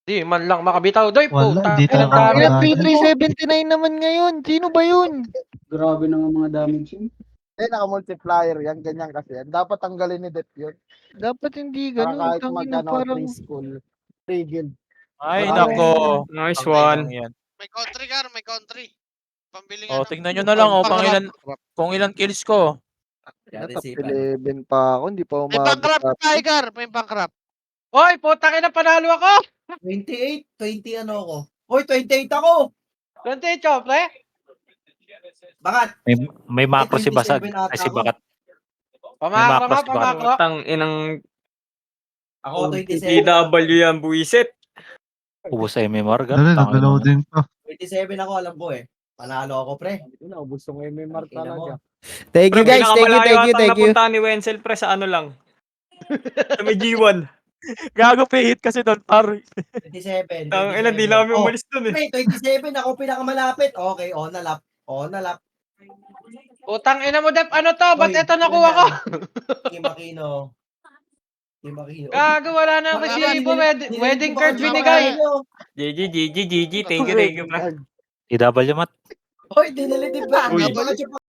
B: Di man lang makabitaw. Doy,
J: Wala,
B: puta.
J: di tayo
B: Ang dami.
J: makakagawa.
D: 3-3-79 naman ngayon. Sino ba yun?
H: Grabe naman mga damage yun.
K: Eh, naka-multiplier yan, ganyan kasi yan. Dapat tanggalin ni Dep yun.
D: Dapat hindi
K: Para
D: ganun.
K: kahit
D: Tangina,
K: mag-ano,
D: parang...
K: preschool, pre-guild.
G: Ay,
K: Ay,
G: nako.
A: Nice
G: Ang
A: one.
G: yan.
I: May country car, may country. Pambili
G: O, tingnan nyo na lang kung ilan kills ko.
D: Top 11 pa ako. Hindi pa
I: May
D: umabot.
I: pangkrap, Tiger. May pangkrap.
B: Hoy, puta ina, panalo ako.
F: 28, 20 ano ako. Hoy, 28 ako.
B: 28, pre.
F: Bakat.
E: May macro si Basag.
F: 27 ata
E: Ay, si
F: ako.
E: Bakat.
B: Pamakro nga,
E: Macros ba?
B: pamakro.
A: Tang inang
F: Ako 27.
A: DW yan, buwisit.
E: Ubus sa MMR.
J: Dali, nag-loading pa.
F: 27 ako, alam ko eh. Panalo ako, pre.
K: Naubos yung MMR
F: Tingnan mo.
K: talaga.
D: Thank you
A: Pre,
D: guys, thank you,
A: pinakamalayo
D: thank you,
A: atang
D: thank you.
A: napuntahan ni Wenzel, pre, sa ano lang. Sa may G1.
G: Gago pihit kasi doon, par.
F: 27.
A: Tang ina, di lang kami umalis dun eh.
F: Pre, 27 ako pinakamalapit. Okay, on na lap. On na lap.
B: Utang ina mo, Dep. Ano to? Ba't
F: Oy,
B: ito nakuha ko?
F: Team Aquino. Team Aquino.
B: Gago, wala na ako resibo. Wedding card binigay.
A: GG, thank you, pre.
E: DW, Mat.
F: Hoy, dinili din ba?
A: Uy.
F: Napanood yung